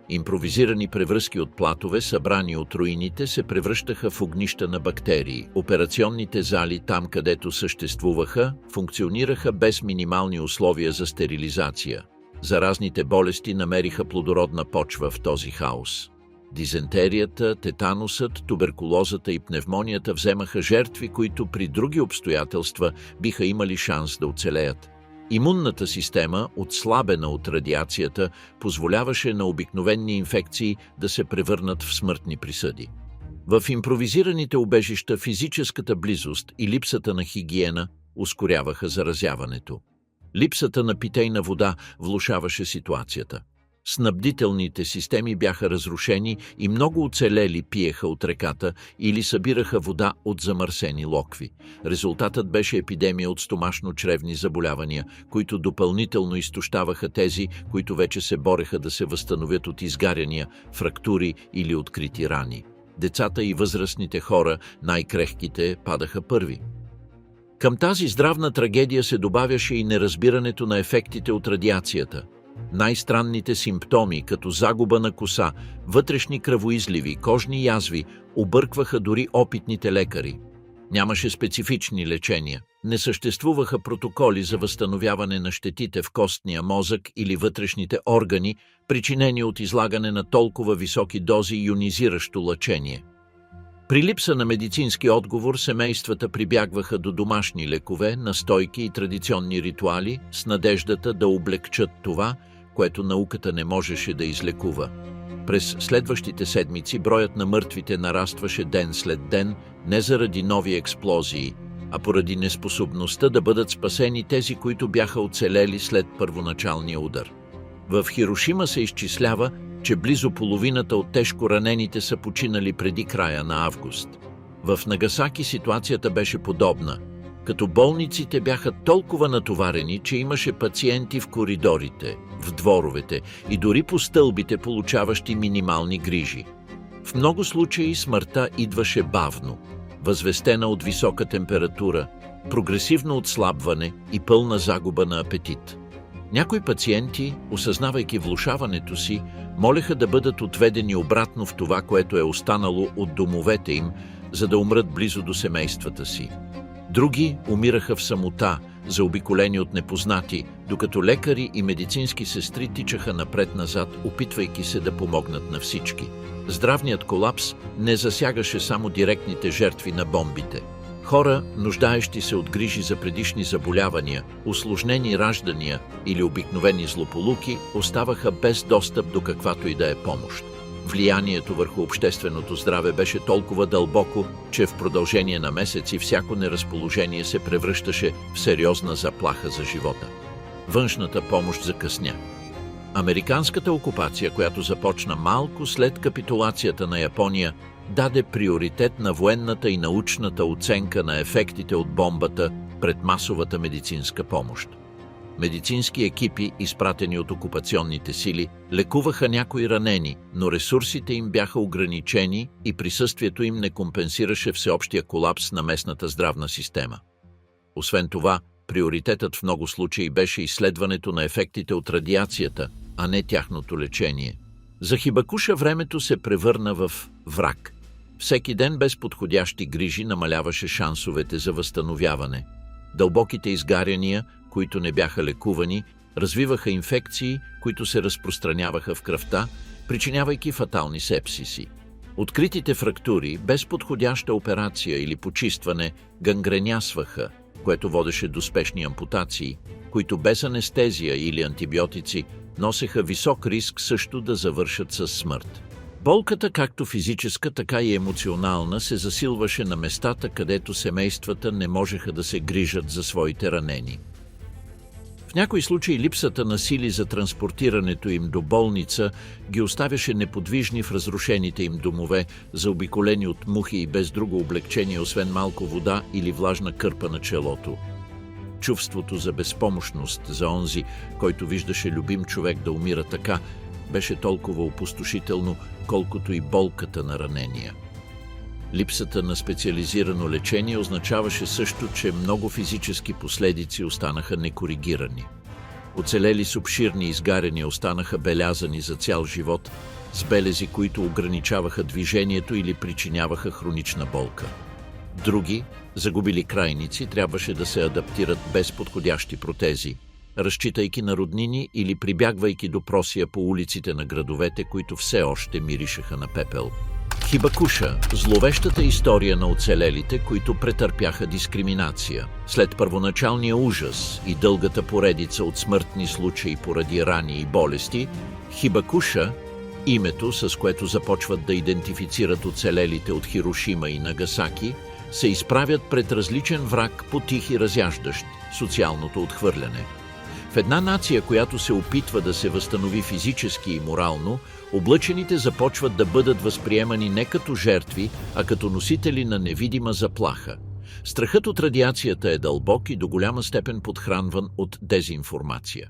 Импровизирани превръзки от платове, събрани от руините, се превръщаха в огнища на бактерии. Операционните зали, там където съществуваха, функционираха без минимални условия за стерилизация. Заразните болести намериха плодородна почва в този хаос. Дизентерията, тетанусът, туберкулозата и пневмонията вземаха жертви, които при други обстоятелства биха имали шанс да оцелеят. Имунната система, отслабена от радиацията, позволяваше на обикновени инфекции да се превърнат в смъртни присъди. В импровизираните убежища физическата близост и липсата на хигиена ускоряваха заразяването. Липсата на питейна вода влошаваше ситуацията. Снабдителните системи бяха разрушени и много оцелели пиеха от реката или събираха вода от замърсени локви. Резултатът беше епидемия от стомашно-чревни заболявания, които допълнително изтощаваха тези, които вече се бореха да се възстановят от изгаряния, фрактури или открити рани. Децата и възрастните хора, най-крехките, падаха първи. Към тази здравна трагедия се добавяше и неразбирането на ефектите от радиацията. Най-странните симптоми, като загуба на коса, вътрешни кръвоизливи, кожни язви, объркваха дори опитните лекари. Нямаше специфични лечения. Не съществуваха протоколи за възстановяване на щетите в костния мозък или вътрешните органи, причинени от излагане на толкова високи дози йонизиращо лъчение. При липса на медицински отговор, семействата прибягваха до домашни лекове, настойки и традиционни ритуали с надеждата да облегчат това, което науката не можеше да излекува. През следващите седмици броят на мъртвите нарастваше ден след ден, не заради нови експлозии, а поради неспособността да бъдат спасени тези, които бяха оцелели след първоначалния удар. В Хирошима се изчислява, че близо половината от тежко ранените са починали преди края на август. В Нагасаки ситуацията беше подобна, като болниците бяха толкова натоварени, че имаше пациенти в коридорите, в дворовете и дори по стълбите, получаващи минимални грижи. В много случаи смъртта идваше бавно, възвестена от висока температура, прогресивно отслабване и пълна загуба на апетит. Някои пациенти, осъзнавайки влошаването си, молеха да бъдат отведени обратно в това, което е останало от домовете им, за да умрат близо до семействата си. Други умираха в самота, заобиколени от непознати, докато лекари и медицински сестри тичаха напред-назад, опитвайки се да помогнат на всички. Здравният колапс не засягаше само директните жертви на бомбите. Хора, нуждаещи се от грижи за предишни заболявания, усложнени раждания или обикновени злополуки, оставаха без достъп до каквато и да е помощ. Влиянието върху общественото здраве беше толкова дълбоко, че в продължение на месеци всяко неразположение се превръщаше в сериозна заплаха за живота. Външната помощ закъсня. Американската окупация, която започна малко след капитулацията на Япония, даде приоритет на военната и научната оценка на ефектите от бомбата пред масовата медицинска помощ. Медицински екипи, изпратени от окупационните сили, лекуваха някои ранени, но ресурсите им бяха ограничени и присъствието им не компенсираше всеобщия колапс на местната здравна система. Освен това, приоритетът в много случаи беше изследването на ефектите от радиацията, а не тяхното лечение. За Хибакуша времето се превърна в враг. Всеки ден без подходящи грижи намаляваше шансовете за възстановяване. Дълбоките изгаряния, които не бяха лекувани, развиваха инфекции, които се разпространяваха в кръвта, причинявайки фатални сепсиси. Откритите фрактури, без подходяща операция или почистване, гангренясваха, което водеше до спешни ампутации, които без анестезия или антибиотици носеха висок риск също да завършат със смърт. Болката, както физическа, така и емоционална, се засилваше на местата, където семействата не можеха да се грижат за своите ранени. В някои случаи липсата на сили за транспортирането им до болница ги оставяше неподвижни в разрушените им домове, заобиколени от мухи и без друго облегчение, освен малко вода или влажна кърпа на челото. Чувството за безпомощност за онзи, който виждаше любим човек да умира така, беше толкова опустошително, колкото и болката на ранения. Липсата на специализирано лечение означаваше също, че много физически последици останаха некоригирани. Оцелели с обширни изгаряния останаха белязани за цял живот, с белези, които ограничаваха движението или причиняваха хронична болка. Други, загубили крайници, трябваше да се адаптират без подходящи протези, разчитайки на роднини или прибягвайки до просия по улиците на градовете, които все още миришеха на пепел. Хибакуша – зловещата история на оцелелите, които претърпяха дискриминация. След първоначалния ужас и дългата поредица от смъртни случаи поради рани и болести, Хибакуша – името, с което започват да идентифицират оцелелите от Хирошима и Нагасаки, се изправят пред различен враг, потих и разяждащ – социалното отхвърляне. В една нация, която се опитва да се възстанови физически и морално, облъчените започват да бъдат възприемани не като жертви, а като носители на невидима заплаха. Страхът от радиацията е дълбок и до голяма степен подхранван от дезинформация.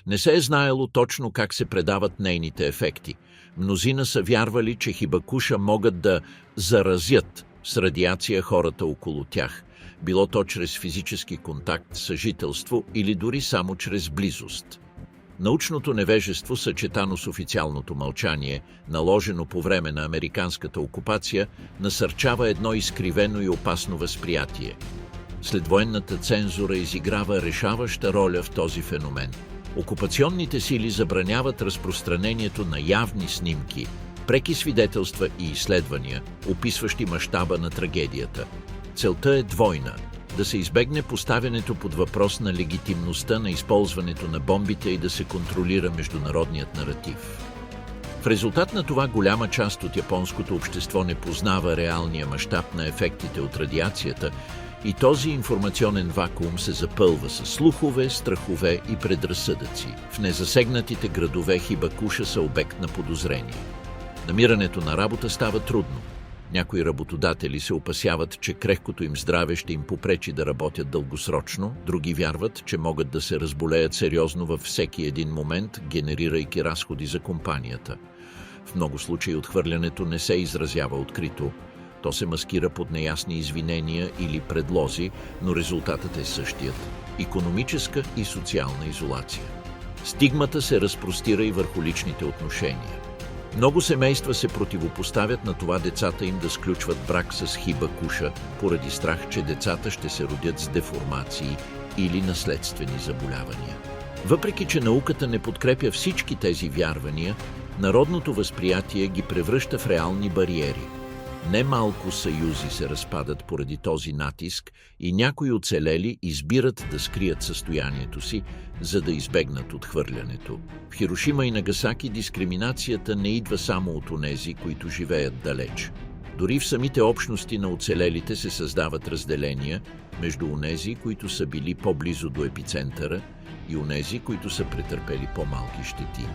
Не се е знаело точно как се предават нейните ефекти. Мнозина са вярвали, че хибакуша могат да заразят с радиация хората около тях, било то чрез физически контакт, съжителство или дори само чрез близост. Научното невежество, съчетано с официалното мълчание, наложено по време на американската окупация, насърчава едно изкривено и опасно възприятие. Следвоенната цензура изиграва решаваща роля в този феномен. Окупационните сили забраняват разпространението на явни снимки, преки свидетелства и изследвания, описващи мащаба на трагедията. Целта е двойна – да се избегне поставянето под въпрос на легитимността на използването на бомбите и да се контролира международният наратив. В резултат на това голяма част от японското общество не познава реалния мащаб на ефектите от радиацията и този информационен вакуум се запълва с слухове, страхове и предразсъдъци. В незасегнатите градове хибакуша са обект на подозрение. Намирането на работа става трудно. Някои работодатели се опасяват, че крехкото им здраве ще им попречи да работят дългосрочно, други вярват, че могат да се разболеят сериозно във всеки един момент, генерирайки разходи за компанията. В много случаи отхвърлянето не се изразява открито. То се маскира под неясни извинения или предлози, но резултатът е същият – икономическа и социална изолация. Стигмата се разпростира и върху личните отношения. Много семейства се противопоставят на това децата им да сключват брак с хибакуша, поради страх, че децата ще се родят с деформации или наследствени заболявания. Въпреки че науката не подкрепя всички тези вярвания, народното възприятие ги превръща в реални бариери. Немалко съюзи се разпадат поради този натиск и някои оцелели избират да скрият състоянието си, за да избегнат отхвърлянето. В Хирошима и Нагасаки дискриминацията не идва само от онези, които живеят далеч. Дори в самите общности на оцелелите се създават разделения между онези, които са били по-близо до епицентъра, и онези, които са претърпели по-малки щети.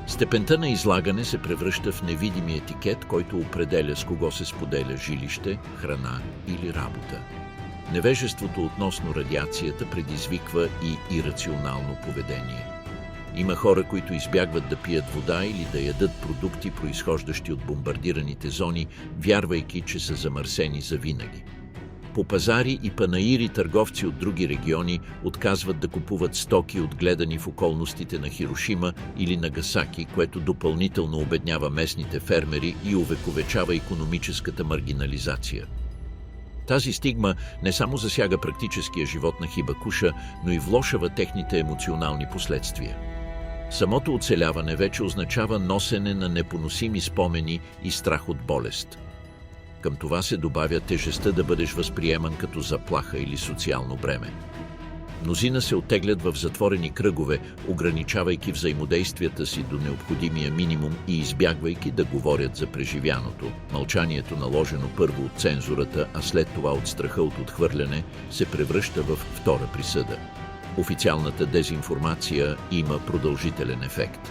Степента на излагане се превръща в невидими етикет, който определя с кого се споделя жилище, храна или работа. Невежеството относно радиацията предизвиква и ирационално поведение. Има хора, които избягват да пият вода или да ядат продукти, произхождащи от бомбардираните зони, вярвайки, че са замърсени завинаги. По пазари и панаири търговци от други региони отказват да купуват стоки, отгледани в околностите на Хирошима или Нагасаки, което допълнително обеднява местните фермери и увековечава икономическата маргинализация. Тази стигма не само засяга практическия живот на хибакуша, но и влошава техните емоционални последствия. Самото оцеляване вече означава носене на непоносими спомени и страх от болест. Към това се добавя тежестта да бъдеш възприеман като заплаха или социално бреме. Мнозина се оттеглят в затворени кръгове, ограничавайки взаимодействията си до необходимия минимум и избягвайки да говорят за преживяното. Мълчанието, наложено първо от цензурата, а след това от страха от отхвърляне, се превръща в втора присъда. Официалната дезинформация има продължителен ефект.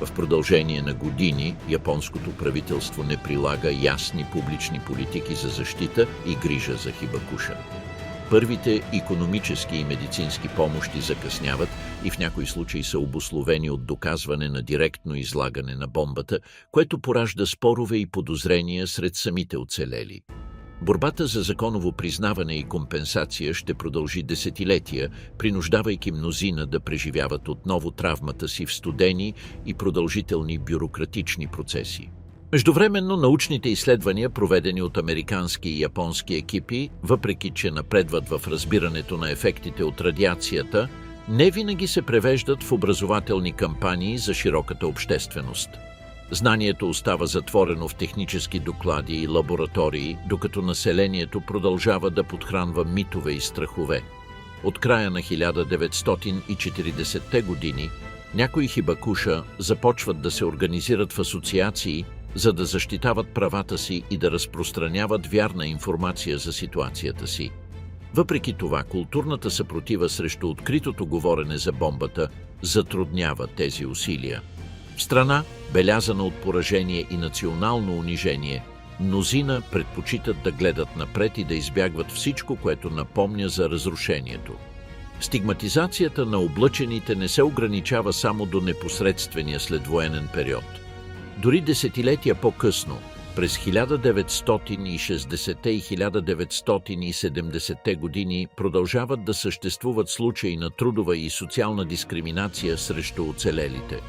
В продължение на години японското правителство не прилага ясни публични политики за защита и грижа за хибакуша. Първите икономически и медицински помощи закъсняват и в някои случаи са обусловени от доказване на директно излагане на бомбата, което поражда спорове и подозрения сред самите оцелели. Борбата за законово признаване и компенсация ще продължи десетилетия, принуждавайки мнозина да преживяват отново травмата си в студени и продължителни бюрократични процеси. Междувременно научните изследвания, проведени от американски и японски екипи, въпреки че напредват в разбирането на ефектите от радиацията, не винаги се превеждат в образователни кампании за широката общественост. Знанието остава затворено в технически доклади и лаборатории, докато населението продължава да подхранва митове и страхове. От края на 1940-те години някои хибакуша започват да се организират в асоциации, за да защитават правата си и да разпространяват вярна информация за ситуацията си. Въпреки това, културната съпротива срещу откритото говорене за бомбата затруднява тези усилия. В страна, белязана от поражение и национално унижение, мнозина предпочитат да гледат напред и да избягват всичко, което напомня за разрушението. Стигматизацията на облъчените не се ограничава само до непосредствения следвоенен период. Дори десетилетия по-късно, през 1960-те и 1970-те години, продължават да съществуват случаи на трудова и социална дискриминация срещу оцелелите.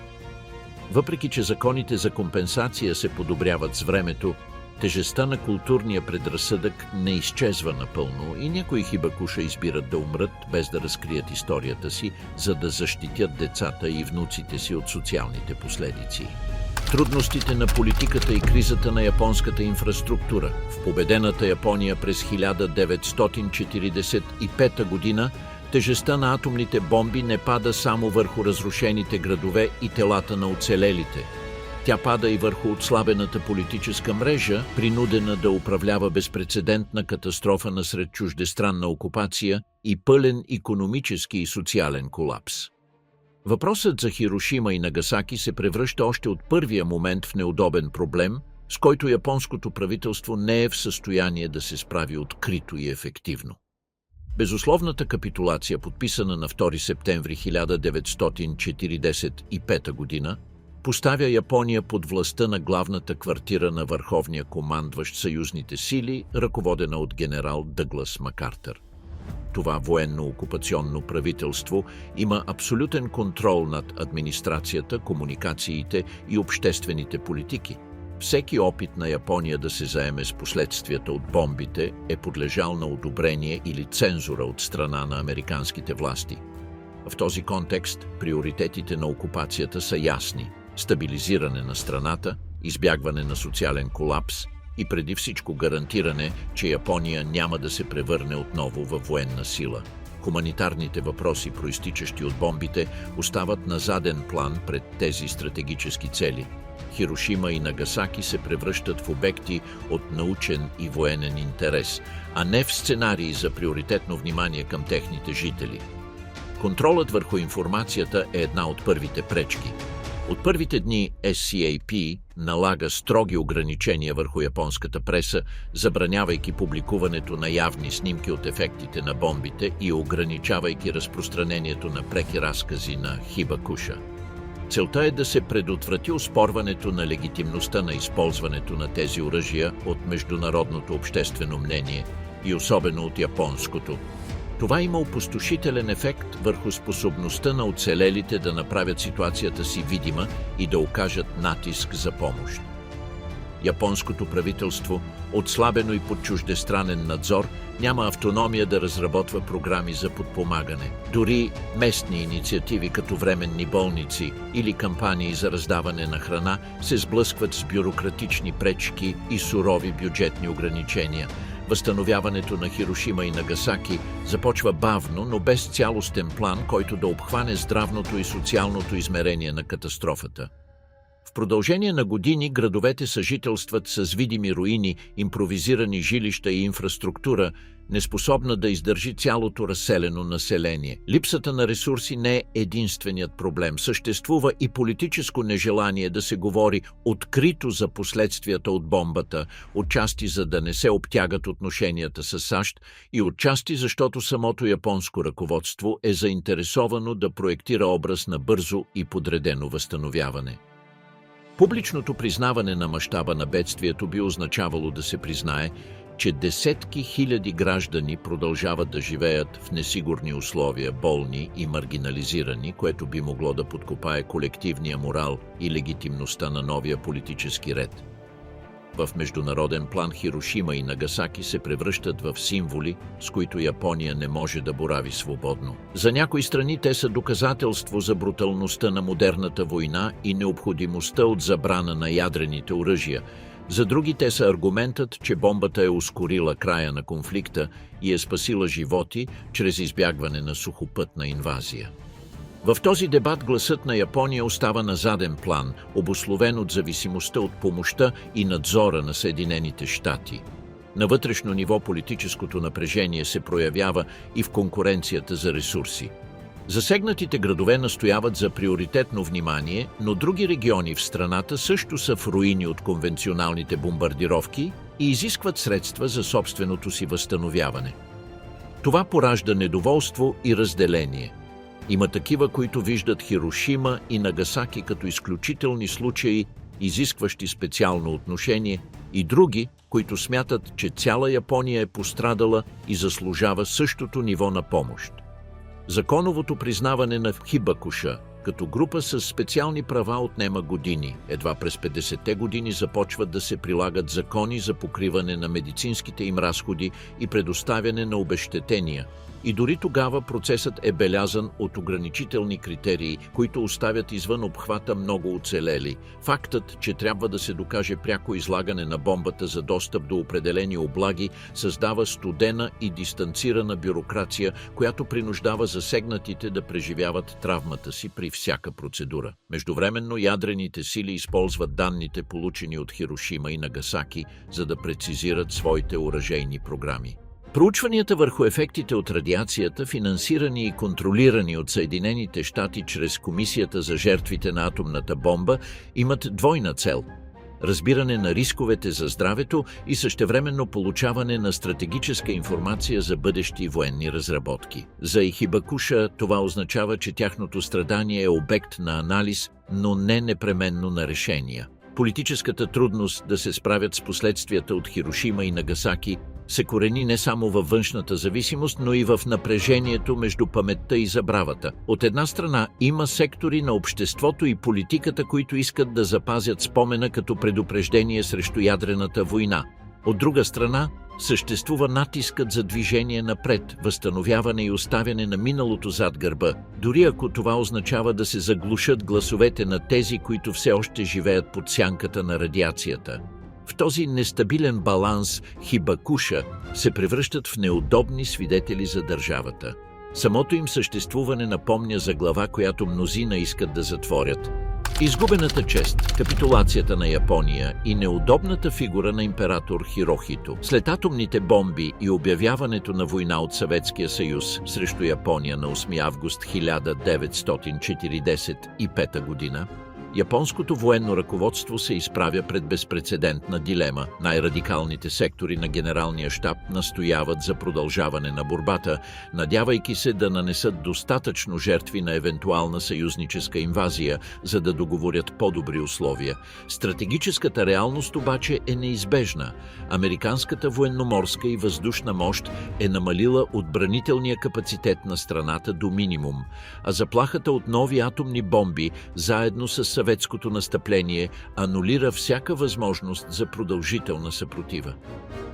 Въпреки че законите за компенсация се подобряват с времето, тежестта на културния предразсъдък не изчезва напълно и някои хибакуша избират да умрат, без да разкрият историята си, за да защитят децата и внуците си от социалните последици. Трудностите на политиката и кризата на японската инфраструктура. В победената Япония през 1945 година тежестта на атомните бомби не пада само върху разрушените градове и телата на оцелелите. Тя пада и върху отслабената политическа мрежа, принудена да управлява безпрецедентна катастрофа насред чуждестранна окупация и пълен икономически и социален колапс. Въпросът за Хирошима и Нагасаки се превръща още от първия момент в неудобен проблем, с който японското правителство не е в състояние да се справи открито и ефективно. Безусловната капитулация, подписана на 2 септември 1945 година, поставя Япония под властта на главната квартира на върховния командващ съюзните сили, ръководена от генерал Дъглас Макартър. Това военно-окупационно правителство има абсолютен контрол над администрацията, комуникациите и обществените политики. Всеки опит на Япония да се заеме с последствията от бомбите е подлежал на одобрение или цензура от страна на американските власти. В този контекст приоритетите на окупацията са ясни – стабилизиране на страната, избягване на социален колапс и преди всичко гарантиране, че Япония няма да се превърне отново във военна сила. Хуманитарните въпроси, проистичащи от бомбите, остават на заден план пред тези стратегически цели. Хирошима и Нагасаки се превръщат в обекти от научен и военен интерес, а не в сценарии за приоритетно внимание към техните жители. Контролът върху информацията е една от първите пречки. От първите дни SCAP налага строги ограничения върху японската преса, забранявайки публикуването на явни снимки от ефектите на бомбите и ограничавайки разпространението на преки разкази на хибакуша. Целта е да се предотврати оспорването на легитимността на използването на тези оръжия от международното обществено мнение и особено от японското. Това има опустошителен ефект върху способността на оцелелите да направят ситуацията си видима и да окажат натиск за помощ. Японското правителство, отслабено и под чуждестранен надзор, няма автономия да разработва програми за подпомагане. Дори местни инициативи като временни болници или кампании за раздаване на храна се сблъскват с бюрократични пречки и сурови бюджетни ограничения. Възстановяването на Хирошима и Нагасаки започва бавно, но без цялостен план, който да обхване здравното и социалното измерение на катастрофата. В продължение на години градовете съжителстват с видими руини, импровизирани жилища и инфраструктура, неспособна да издържи цялото разселено население. Липсата на ресурси не е единственият проблем. Съществува и политическо нежелание да се говори открито за последствията от бомбата, отчасти за да не се обтягат отношенията с САЩ и отчасти защото самото японско ръководство е заинтересовано да проектира образ на бързо и подредено възстановяване. Публичното признаване на мащаба на бедствието би означавало да се признае, че десетки хиляди граждани продължават да живеят в несигурни условия, болни и маргинализирани, което би могло да подкопае колективния морал и легитимността на новия политически ред. В международен план Хирошима и Нагасаки се превръщат в символи, с които Япония не може да борави свободно. За някои страни те са доказателство за бруталността на модерната война и необходимостта от забрана на ядрените оръжия. За други те са аргументът, че бомбата е ускорила края на конфликта и е спасила животи чрез избягване на сухопътна инвазия. В този дебат гласът на Япония остава на заден план, обусловен от зависимостта от помощта и надзора на Съединените щати. На вътрешно ниво политическото напрежение се проявява и в конкуренцията за ресурси. Засегнатите градове настояват за приоритетно внимание, но други региони в страната също са в руини от конвенционалните бомбардировки и изискват средства за собственото си възстановяване. Това поражда недоволство и разделение. Има такива, които виждат Хирошима и Нагасаки като изключителни случаи, изискващи специално отношение, и други, които смятат, че цяла Япония е пострадала и заслужава същото ниво на помощ. Законовото признаване на Хибакуша като група с специални права отнема години. Едва през 50-те години започват да се прилагат закони за покриване на медицинските им разходи и предоставяне на обезщетения. И дори тогава процесът е белязан от ограничителни критерии, които оставят извън обхвата много оцелели. Фактът, че трябва да се докаже пряко излагане на бомбата за достъп до определени облаги, създава студена и дистанцирана бюрокрация, която принуждава засегнатите да преживяват травмата си при всяка процедура. Междувременно ядрените сили използват данните, получени от Хирошима и Нагасаки, за да прецизират своите оръжейни програми. Проучванията върху ефектите от радиацията, финансирани и контролирани от Съединените щати чрез Комисията за жертвите на атомната бомба, имат двойна цел – разбиране на рисковете за здравето и същевременно получаване на стратегическа информация за бъдещи военни разработки. За Хибакуша това означава, че тяхното страдание е обект на анализ, но не непременно на решения. Политическата трудност да се справят с последствията от Хирошима и Нагасаки се корени не само във външната зависимост, но и в напрежението между паметта и забравата. От една страна има сектори на обществото и политиката, които искат да запазят спомена като предупреждение срещу ядрената война. От друга страна съществува натискът за движение напред, възстановяване и оставяне на миналото зад гърба, дори ако това означава да се заглушат гласовете на тези, които все още живеят под сянката на радиацията. В този нестабилен баланс Хибакуша се превръщат в неудобни свидетели за държавата. Самото им съществуване напомня за глава, която мнозина искат да затворят. Изгубената чест, капитулацията на Япония и неудобната фигура на император Хирохито. След атомните бомби и обявяването на война от Съветския съюз срещу Япония на 8 август 1945 година, японското военно ръководство се изправя пред безпрецедентна дилема. Най-радикалните сектори на генералния щаб настояват за продължаване на борбата, надявайки се да нанесат достатъчно жертви на евентуална съюзническа инвазия, за да договорят по-добри условия. Стратегическата реалност обаче е неизбежна. Американската военноморска и въздушна мощ е намалила отбранителния капацитет на страната до минимум, а заплахата от нови атомни бомби, заедно с съветското настъпление, анулира всяка възможност за продължителна съпротива.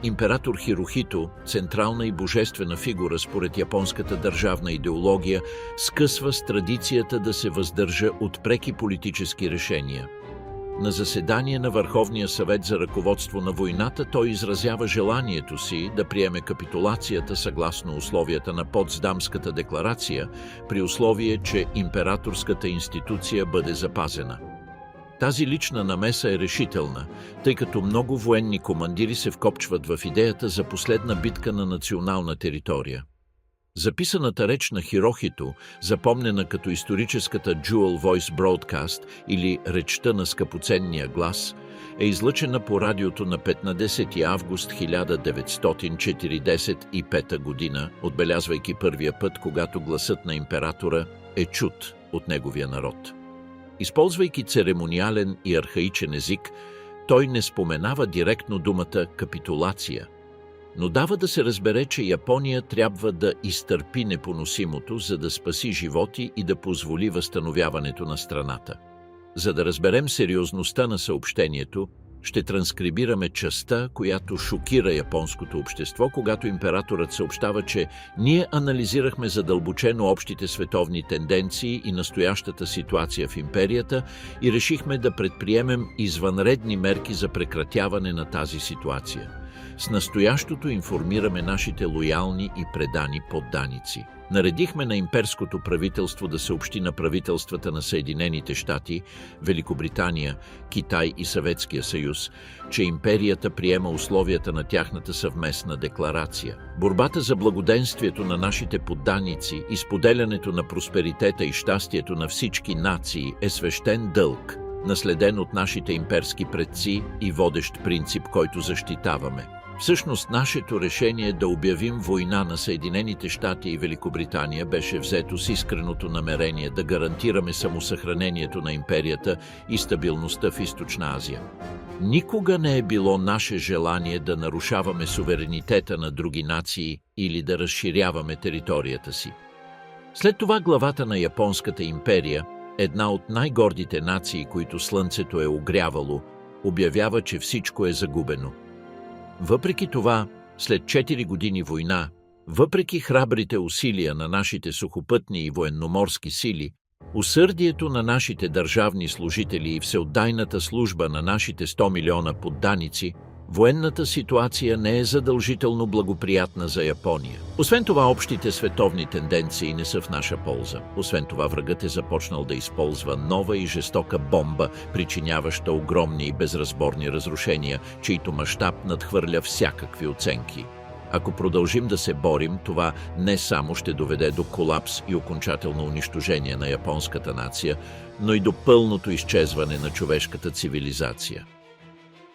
Император Хирохито, централна и божествена фигура според японската държавна идеология, скъсва с традицията да се въздържа от преки политически решения. На заседание на Върховния съвет за ръководство на войната той изразява желанието си да приеме капитулацията съгласно условията на Потсдамската декларация, при условие, че императорската институция бъде запазена. Тази лична намеса е решителна, тъй като много военни командири се вкопчват в идеята за последна битка на национална територия. Записаната реч на Хирохито, запомнена като историческата Jewel Voice Broadcast или речта на скъпоценния глас, е излъчена по радиото на 15 август 1945 година, отбелязвайки първия път, когато гласът на императора е чут от неговия народ. Използвайки церемониален и архаичен език, той не споменава директно думата «капитулация», но дава да се разбере, че Япония трябва да изтърпи непоносимото, за да спаси животи и да позволи възстановяването на страната. За да разберем сериозността на съобщението, ще транскрибираме частта, която шокира японското общество, когато императорът съобщава, че ние анализирахме задълбочено общите световни тенденции и настоящата ситуация в империята и решихме да предприемем извънредни мерки за прекратяване на тази ситуация. С настоящото информираме нашите лоялни и предани подданици. Наредихме на имперското правителство да съобщи на правителствата на Съединените щати, Великобритания, Китай и Съветския съюз, че империята приема условията на тяхната съвместна декларация. Борбата за благоденствието на нашите подданици и споделянето на просперитета и щастието на всички нации е свещен дълг, наследен от нашите имперски предци и водещ принцип, който защитаваме. Всъщност, нашето решение да обявим война на Съединените щати и Великобритания беше взето с искреното намерение да гарантираме самосъхранението на империята и стабилността в Източна Азия. Никога не е било наше желание да нарушаваме суверенитета на други нации или да разширяваме територията си. След това главата на Японската империя, една от най-гордите нации, които слънцето е огрявало, обявява, че всичко е загубено. Въпреки това, след 4 години война, въпреки храбрите усилия на нашите сухопътни и военноморски сили, усърдието на нашите държавни служители и всеотдайната служба на нашите 100 милиона подданици, военната ситуация не е задължително благоприятна за Япония. Освен това, общите световни тенденции не са в наша полза. Освен това, врагът е започнал да използва нова и жестока бомба, причиняваща огромни и безразборни разрушения, чийто мащаб надхвърля всякакви оценки. Ако продължим да се борим, това не само ще доведе до колапс и окончателно унищожение на японската нация, но и до пълното изчезване на човешката цивилизация.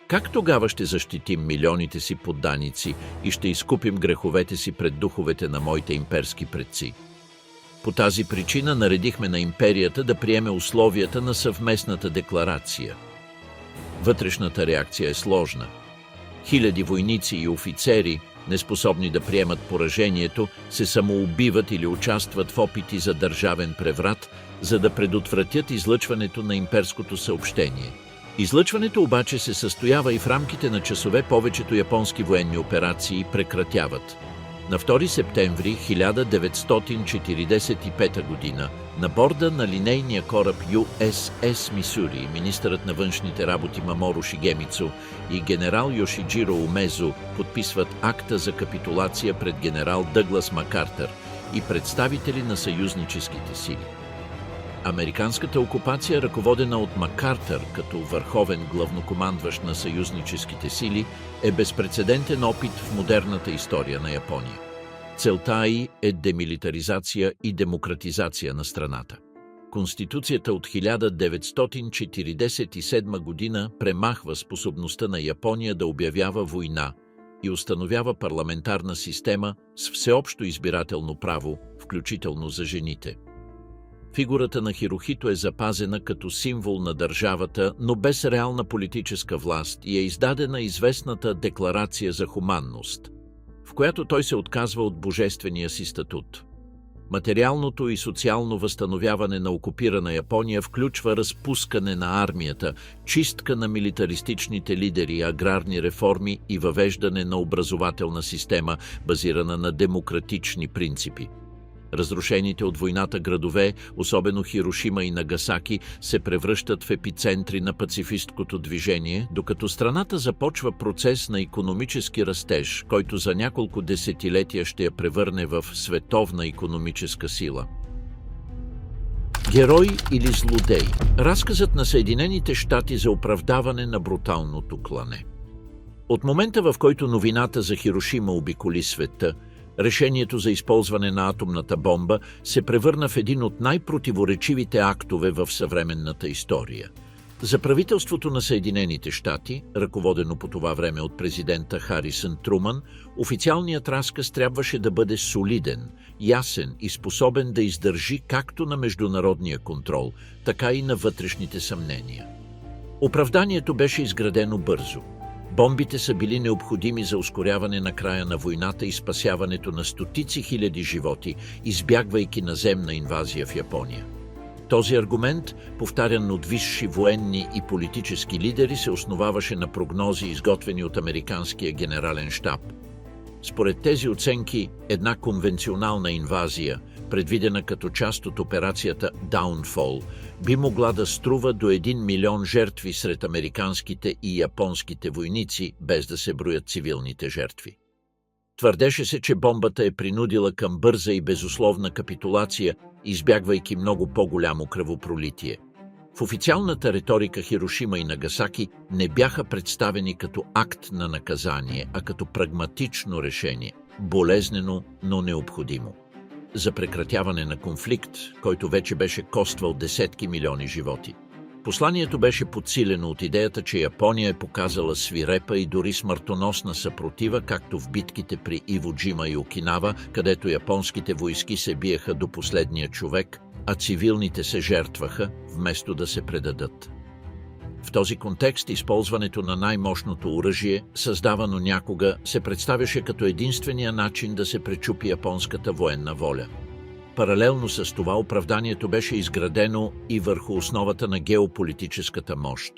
Как тогава ще защитим милионите си подданици и ще изкупим греховете си пред духовете на моите имперски предци? По тази причина наредихме на империята да приеме условията на съвместната декларация. Вътрешната реакция е сложна. Хиляди войници и офицери, неспособни да приемат поражението, се самоубиват или участват в опити за държавен преврат, за да предотвратят излъчването на имперското съобщение. Излъчването обаче се състоява и в рамките на часове. Повечето японски военни операции прекратяват. На 2 септември 1945 г. на борда на линейния кораб USS Мисури министърът на външните работи Маморо Шигемицу и генерал Йошиджиро Умезо подписват акта за капитулация пред генерал Дъглас Макартър и представители на съюзническите сили. Американската окупация, ръководена от Макартър като върховен главнокомандващ на съюзническите сили, е безпрецедентен опит в модерната история на Япония. Целта й е демилитаризация и демократизация на страната. Конституцията от 1947 година премахва способността на Япония да обявява война и установява парламентарна система с всеобщо избирателно право, включително за жените. Фигурата на Хирохито е запазена като символ на държавата, но без реална политическа власт и е издадена известната Декларация за хуманност, в която той се отказва от божествения си статут. Материалното и социално възстановяване на окупирана Япония включва разпускане на армията, чистка на милитаристичните лидери, аграрни реформи и въвеждане на образователна система, базирана на демократични принципи. Разрушените от войната градове, особено Хирошима и Нагасаки, се превръщат в епицентри на пацифисткото движение, докато страната започва процес на икономически растеж, който за няколко десетилетия ще я превърне в световна икономическа сила. Герой или злодей? Разказът на Съединените щати за оправдаване на бруталното клане. От момента, в който новината за Хирошима обиколи света, решението за използване на атомната бомба се превърна в един от най-противоречивите актове в съвременната история. За правителството на Съединените щати, ръководено по това време от президента Харисън Труман, официалният разказ трябваше да бъде солиден, ясен и способен да издържи както на международния контрол, така и на вътрешните съмнения. Оправданието беше изградено бързо. Бомбите са били необходими за ускоряване на края на войната и спасяването на стотици хиляди животи, избягвайки наземна инвазия в Япония. Този аргумент, повтарян от висши военни и политически лидери, се основаваше на прогнози, изготвени от американския генерален щаб. Според тези оценки, една конвенционална инвазия, предвидена като част от операцията Downfall, би могла да струва до 1 милион жертви сред американските и японските войници, без да се броят цивилните жертви. Твърдеше се, че бомбата е принудила към бърза и безусловна капитулация, избягвайки много по-голямо кръвопролитие. В официалната риторика Хирошима и Нагасаки не бяха представени като акт на наказание, а като прагматично решение, болезнено, но необходимо, за прекратяване на конфликт, който вече беше коствал десетки милиони животи. Посланието беше подсилено от идеята, че Япония е показала свирепа и дори смъртоносна съпротива, както в битките при Иводжима и Окинава, където японските войски се биеха до последния човек, а цивилните се жертваха, вместо да се предадат. В този контекст използването на най-мощното оръжие, създавано някога, се представяше като единствения начин да се пречупи японската военна воля. Паралелно с това оправданието беше изградено и върху основата на геополитическата мощ.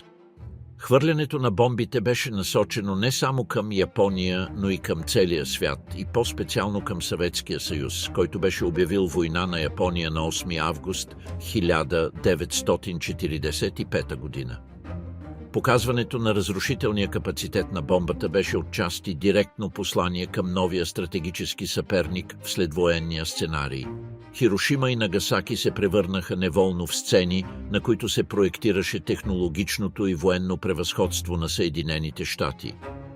Хвърлянето на бомбите беше насочено не само към Япония, но и към целия свят и по-специално към Съветския съюз, който беше обявил война на Япония на 8 август 1945 година. Показването на разрушителния капацитет на бомбата беше отчасти директно послание към новия стратегически съперник в следвоенния сценарий. Хирошима и Нагасаки се превърнаха неволно в сцени, на които се проектираше технологичното и военно превъзходство на Съединените щати.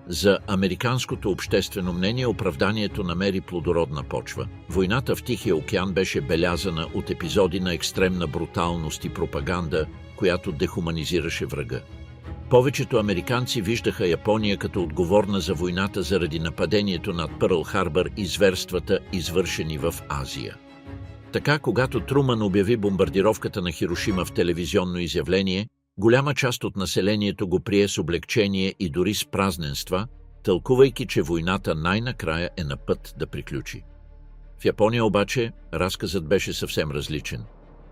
За американското обществено мнение оправданието намери плодородна почва. Войната в Тихия океан беше белязана от епизоди на екстремна бруталност и пропаганда, която дехуманизираше врага. Повечето американци виждаха Япония като отговорна за войната заради нападението над Пърл Харбър и зверствата, извършени в Азия. Така, когато Труман обяви бомбардировката на Хирошима в телевизионно изявление, голяма част от населението го прие с облегчение и дори с празненства, тълкувайки, че войната най-накрая е на път да приключи. В Япония обаче разказът беше съвсем различен.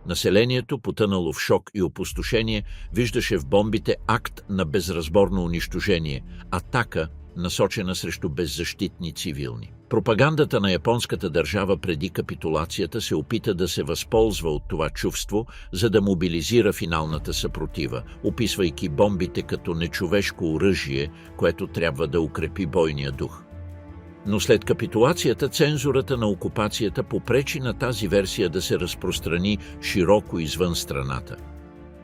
Населението, потънало в шок и опустошение, виждаше в бомбите акт на безразборно унищожение, атака, насочена срещу беззащитни цивилни. Пропагандата на японската държава преди капитулацията се опита да се възползва от това чувство, за да мобилизира финалната съпротива, описвайки бомбите като нечовешко оръжие, което трябва да укрепи бойния дух. Но след капитулацията цензурата на окупацията попречи на тази версия да се разпространи широко извън страната.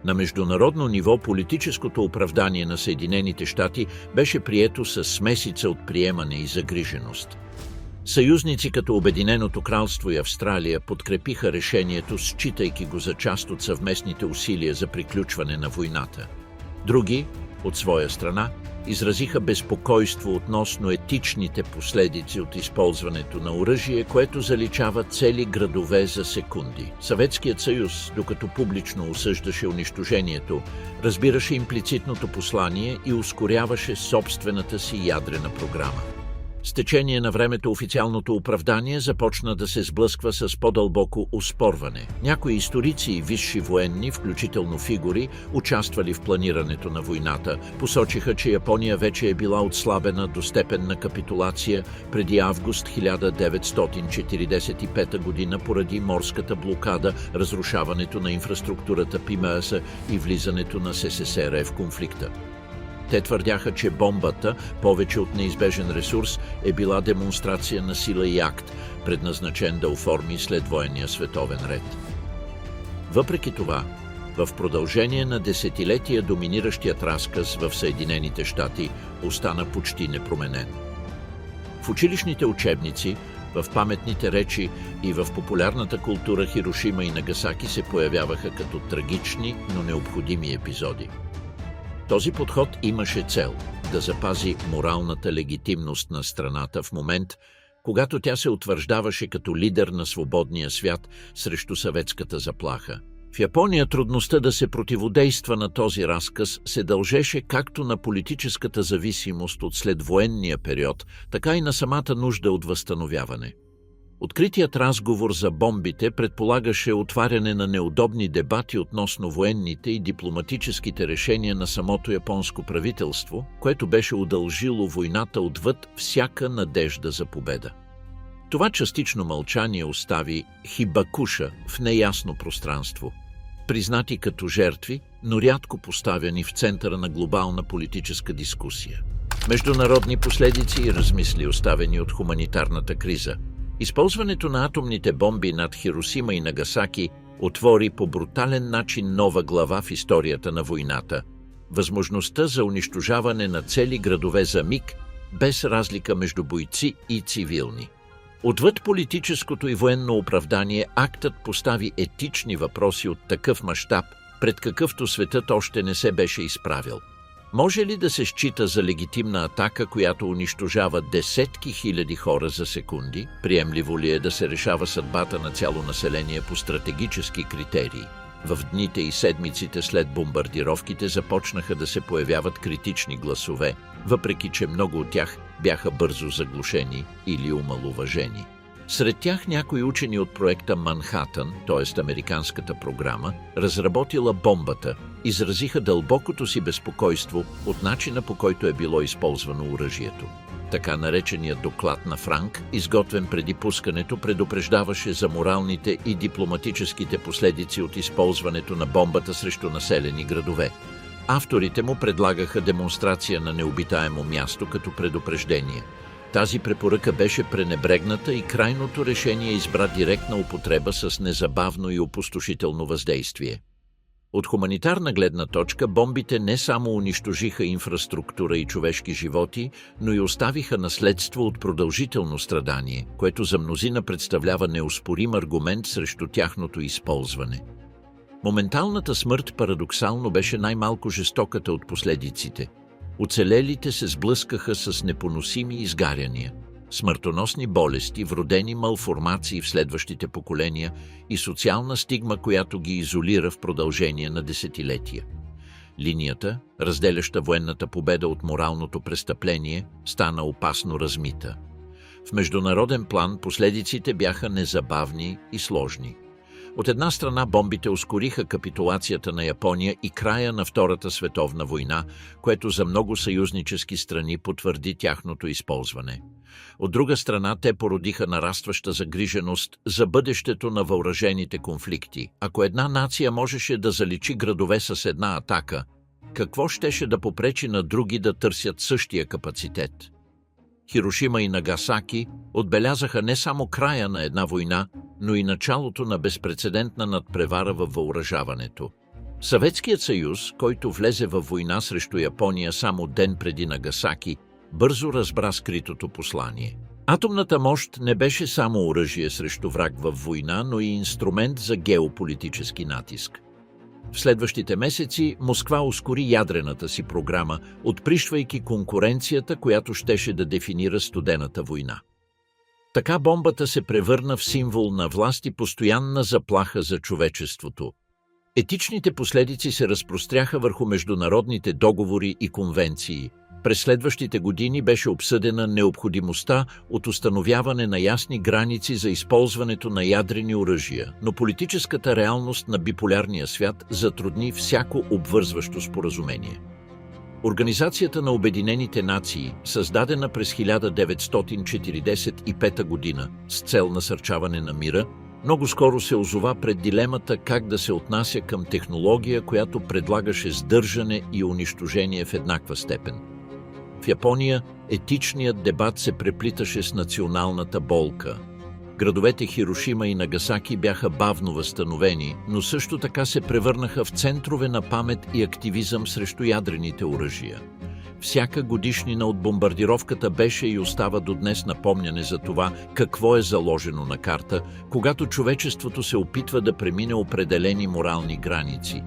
На международно ниво политическото оправдание на Съединените щати беше прието с смесица от приемане и загриженост. Съюзници като Обединеното кралство и Австралия подкрепиха решението, считайки го за част от съвместните усилия за приключване на войната. Други, от своя страна, изразиха безпокойство относно етичните последици от използването на оръжие, което заличава цели градове за секунди. Съветският съюз, докато публично осъждаше унищожението, разбираше имплицитното послание и ускоряваше собствената си ядрена програма. С течение на времето официалното оправдание започна да се сблъсква с по-дълбоко оспорване. Някои историци и висши военни, включително фигури, участвали в планирането на войната, посочиха, че Япония вече е била отслабена до степен на капитулация преди август 1945 година поради морската блокада, разрушаването на инфраструктурата ПМС и влизането на СССР в конфликта. Те твърдяха, че бомбата, повече от неизбежен ресурс, е била демонстрация на сила и акт, предназначен да оформи следвоенния световен ред. Въпреки това, в продължение на десетилетия доминиращият разказ в Съединените щати остана почти непроменен. В училищните учебници, в паметните речи и в популярната култура Хирошима и Нагасаки се появяваха като трагични, но необходими епизоди. Този подход имаше цел да запази моралната легитимност на страната в момент, когато тя се утвърждаваше като лидер на свободния свят срещу съветската заплаха. В Япония трудността да се противодейства на този разказ се дължеше както на политическата зависимост от следвоенния период, така и на самата нужда от възстановяване. Откритият разговор за бомбите предполагаше отваряне на неудобни дебати относно военните и дипломатическите решения на самото японско правителство, което беше удължило войната отвъд всяка надежда за победа. Това частично мълчание остави Хибакуша в неясно пространство, признати като жертви, но рядко поставяни в центъра на глобална политическа дискусия. Международни последици и размисли, оставени от хуманитарната криза. Използването на атомните бомби над Хиросима и Нагасаки отвори по брутален начин нова глава в историята на войната – възможността за унищожаване на цели градове за миг, без разлика между бойци и цивилни. Отвъд политическото и военно оправдание, актът постави етични въпроси от такъв мащаб, пред какъвто светът още не се беше изправил. Може ли да се счита за легитимна атака, която унищожава десетки хиляди хора за секунди? Приемливо ли е да се решава съдбата на цяло население по стратегически критерии? В дните и седмиците след бомбардировките започнаха да се появяват критични гласове, въпреки че много от тях бяха бързо заглушени или омаловажени. Сред тях някои учени от проекта Манхатън, т.е. американската програма, разработила бомбата, изразиха дълбокото си безпокойство от начина, по който е било използвано оръжието. Така нареченият доклад на Франк, изготвен преди пускането, предупреждаваше за моралните и дипломатическите последици от използването на бомбата срещу населени градове. Авторите му предлагаха демонстрация на необитаемо място като предупреждение. Тази препоръка беше пренебрегната и крайното решение избра директна употреба с незабавно и опустошително въздействие. От хуманитарна гледна точка бомбите не само унищожиха инфраструктура и човешки животи, но и оставиха наследство от продължително страдание, което за мнозина представлява неоспорим аргумент срещу тяхното използване. Моменталната смърт парадоксално беше най-малко жестоката от последиците. Оцелелите се сблъскаха с непоносими изгаряния, смъртоносни болести, вродени малформации в следващите поколения и социална стигма, която ги изолира в продължение на десетилетия. Линията, разделяща военната победа от моралното престъпление, стана опасно размита. В международен план последиците бяха незабавни и сложни. От една страна бомбите ускориха капитулацията на Япония и края на Втората световна война, което за много съюзнически страни потвърди тяхното използване. От друга страна, те породиха нарастваща загриженост за бъдещето на въоръжените конфликти. Ако една нация можеше да заличи градове с една атака, какво щеше да попречи на други да търсят същия капацитет? Хирошима и Нагасаки отбелязаха не само края на една война, но и началото на безпрецедентна надпревара във въоръжаването. Съветският съюз, който влезе във война срещу Япония само ден преди Нагасаки, бързо разбра скритото послание. Атомната мощ не беше само оръжие срещу враг във война, но и инструмент за геополитически натиск. В следващите месеци Москва ускори ядрената си програма, отприщвайки конкуренцията, която щеше да дефинира студената война. Така бомбата се превърна в символ на власт и постоянна заплаха за човечеството. Етичните последици се разпростряха върху международните договори и конвенции. През следващите години беше обсъдена необходимостта от установяване на ясни граници за използването на ядрени оръжия, но политическата реалност на биполярния свят затрудни всяко обвързващо споразумение. Организацията на Обединените нации, създадена през 1945 година с цел насърчаване на мира, много скоро се озова пред дилемата как да се отнася към технология, която предлагаше сдържане и унищожение в еднаква степен. В Япония етичният дебат се преплиташе с националната болка. Градовете Хирошима и Нагасаки бяха бавно възстановени, но също така се превърнаха в центрове на памет и активизъм срещу ядрените оръжия. Всяка годишнина от бомбардировката беше и остава до днес напомняне за това какво е заложено на карта, когато човечеството се опитва да премине определени морални граници.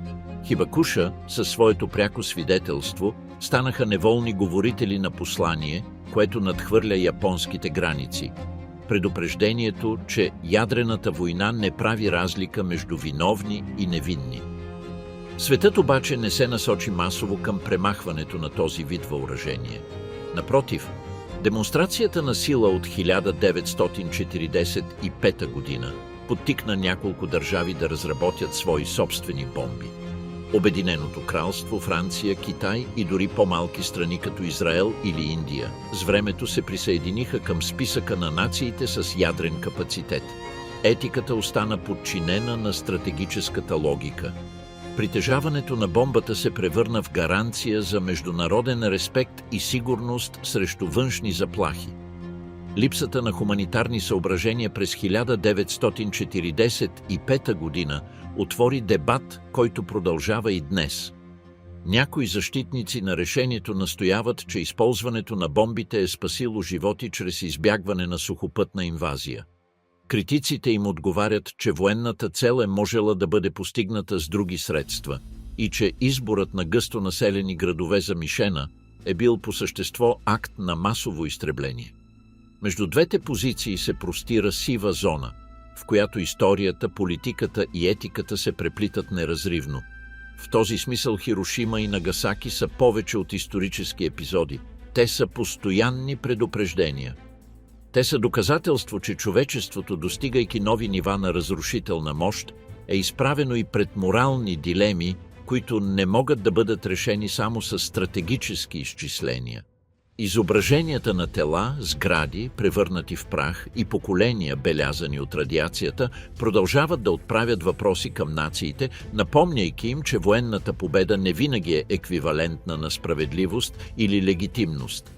Хибакуша, със своето пряко свидетелство, станаха неволни говорители на послание, което надхвърля японските граници. Предупреждението, че ядрената война не прави разлика между виновни и невинни. Светът обаче не се насочи масово към премахването на този вид въоръжение. Напротив, демонстрацията на сила от 1945 година подтикна няколко държави да разработят свои собствени бомби. Обединеното кралство, Франция, Китай и дори по-малки страни като Израел или Индия с времето се присъединиха към списъка на нациите с ядрен капацитет. Етиката остана подчинена на стратегическата логика. Притежаването на бомбата се превърна в гаранция за международен респект и сигурност срещу външни заплахи. Липсата на хуманитарни съображения през 1945 година отвори дебат, който продължава и днес. Някои защитници на решението настояват, че използването на бомбите е спасило животи чрез избягване на сухопътна инвазия. Критиците им отговарят, че военната цел е можела да бъде постигната с други средства и че изборът на гъсто населени градове за мишена е бил по същество акт на масово изтребление. Между двете позиции се простира сива зона, в която историята, политиката и етиката се преплитат неразривно. В този смисъл Хирошима и Нагасаки са повече от исторически епизоди. Те са постоянни предупреждения. Те са доказателство, че човечеството, достигайки нови нива на разрушителна мощ, е изправено и пред морални дилеми, които не могат да бъдат решени само с стратегически изчисления. Изображенията на тела, сгради, превърнати в прах и поколения, белязани от радиацията, продължават да отправят въпроси към нациите, напомняйки им, че военната победа не винаги е еквивалентна на справедливост или легитимност.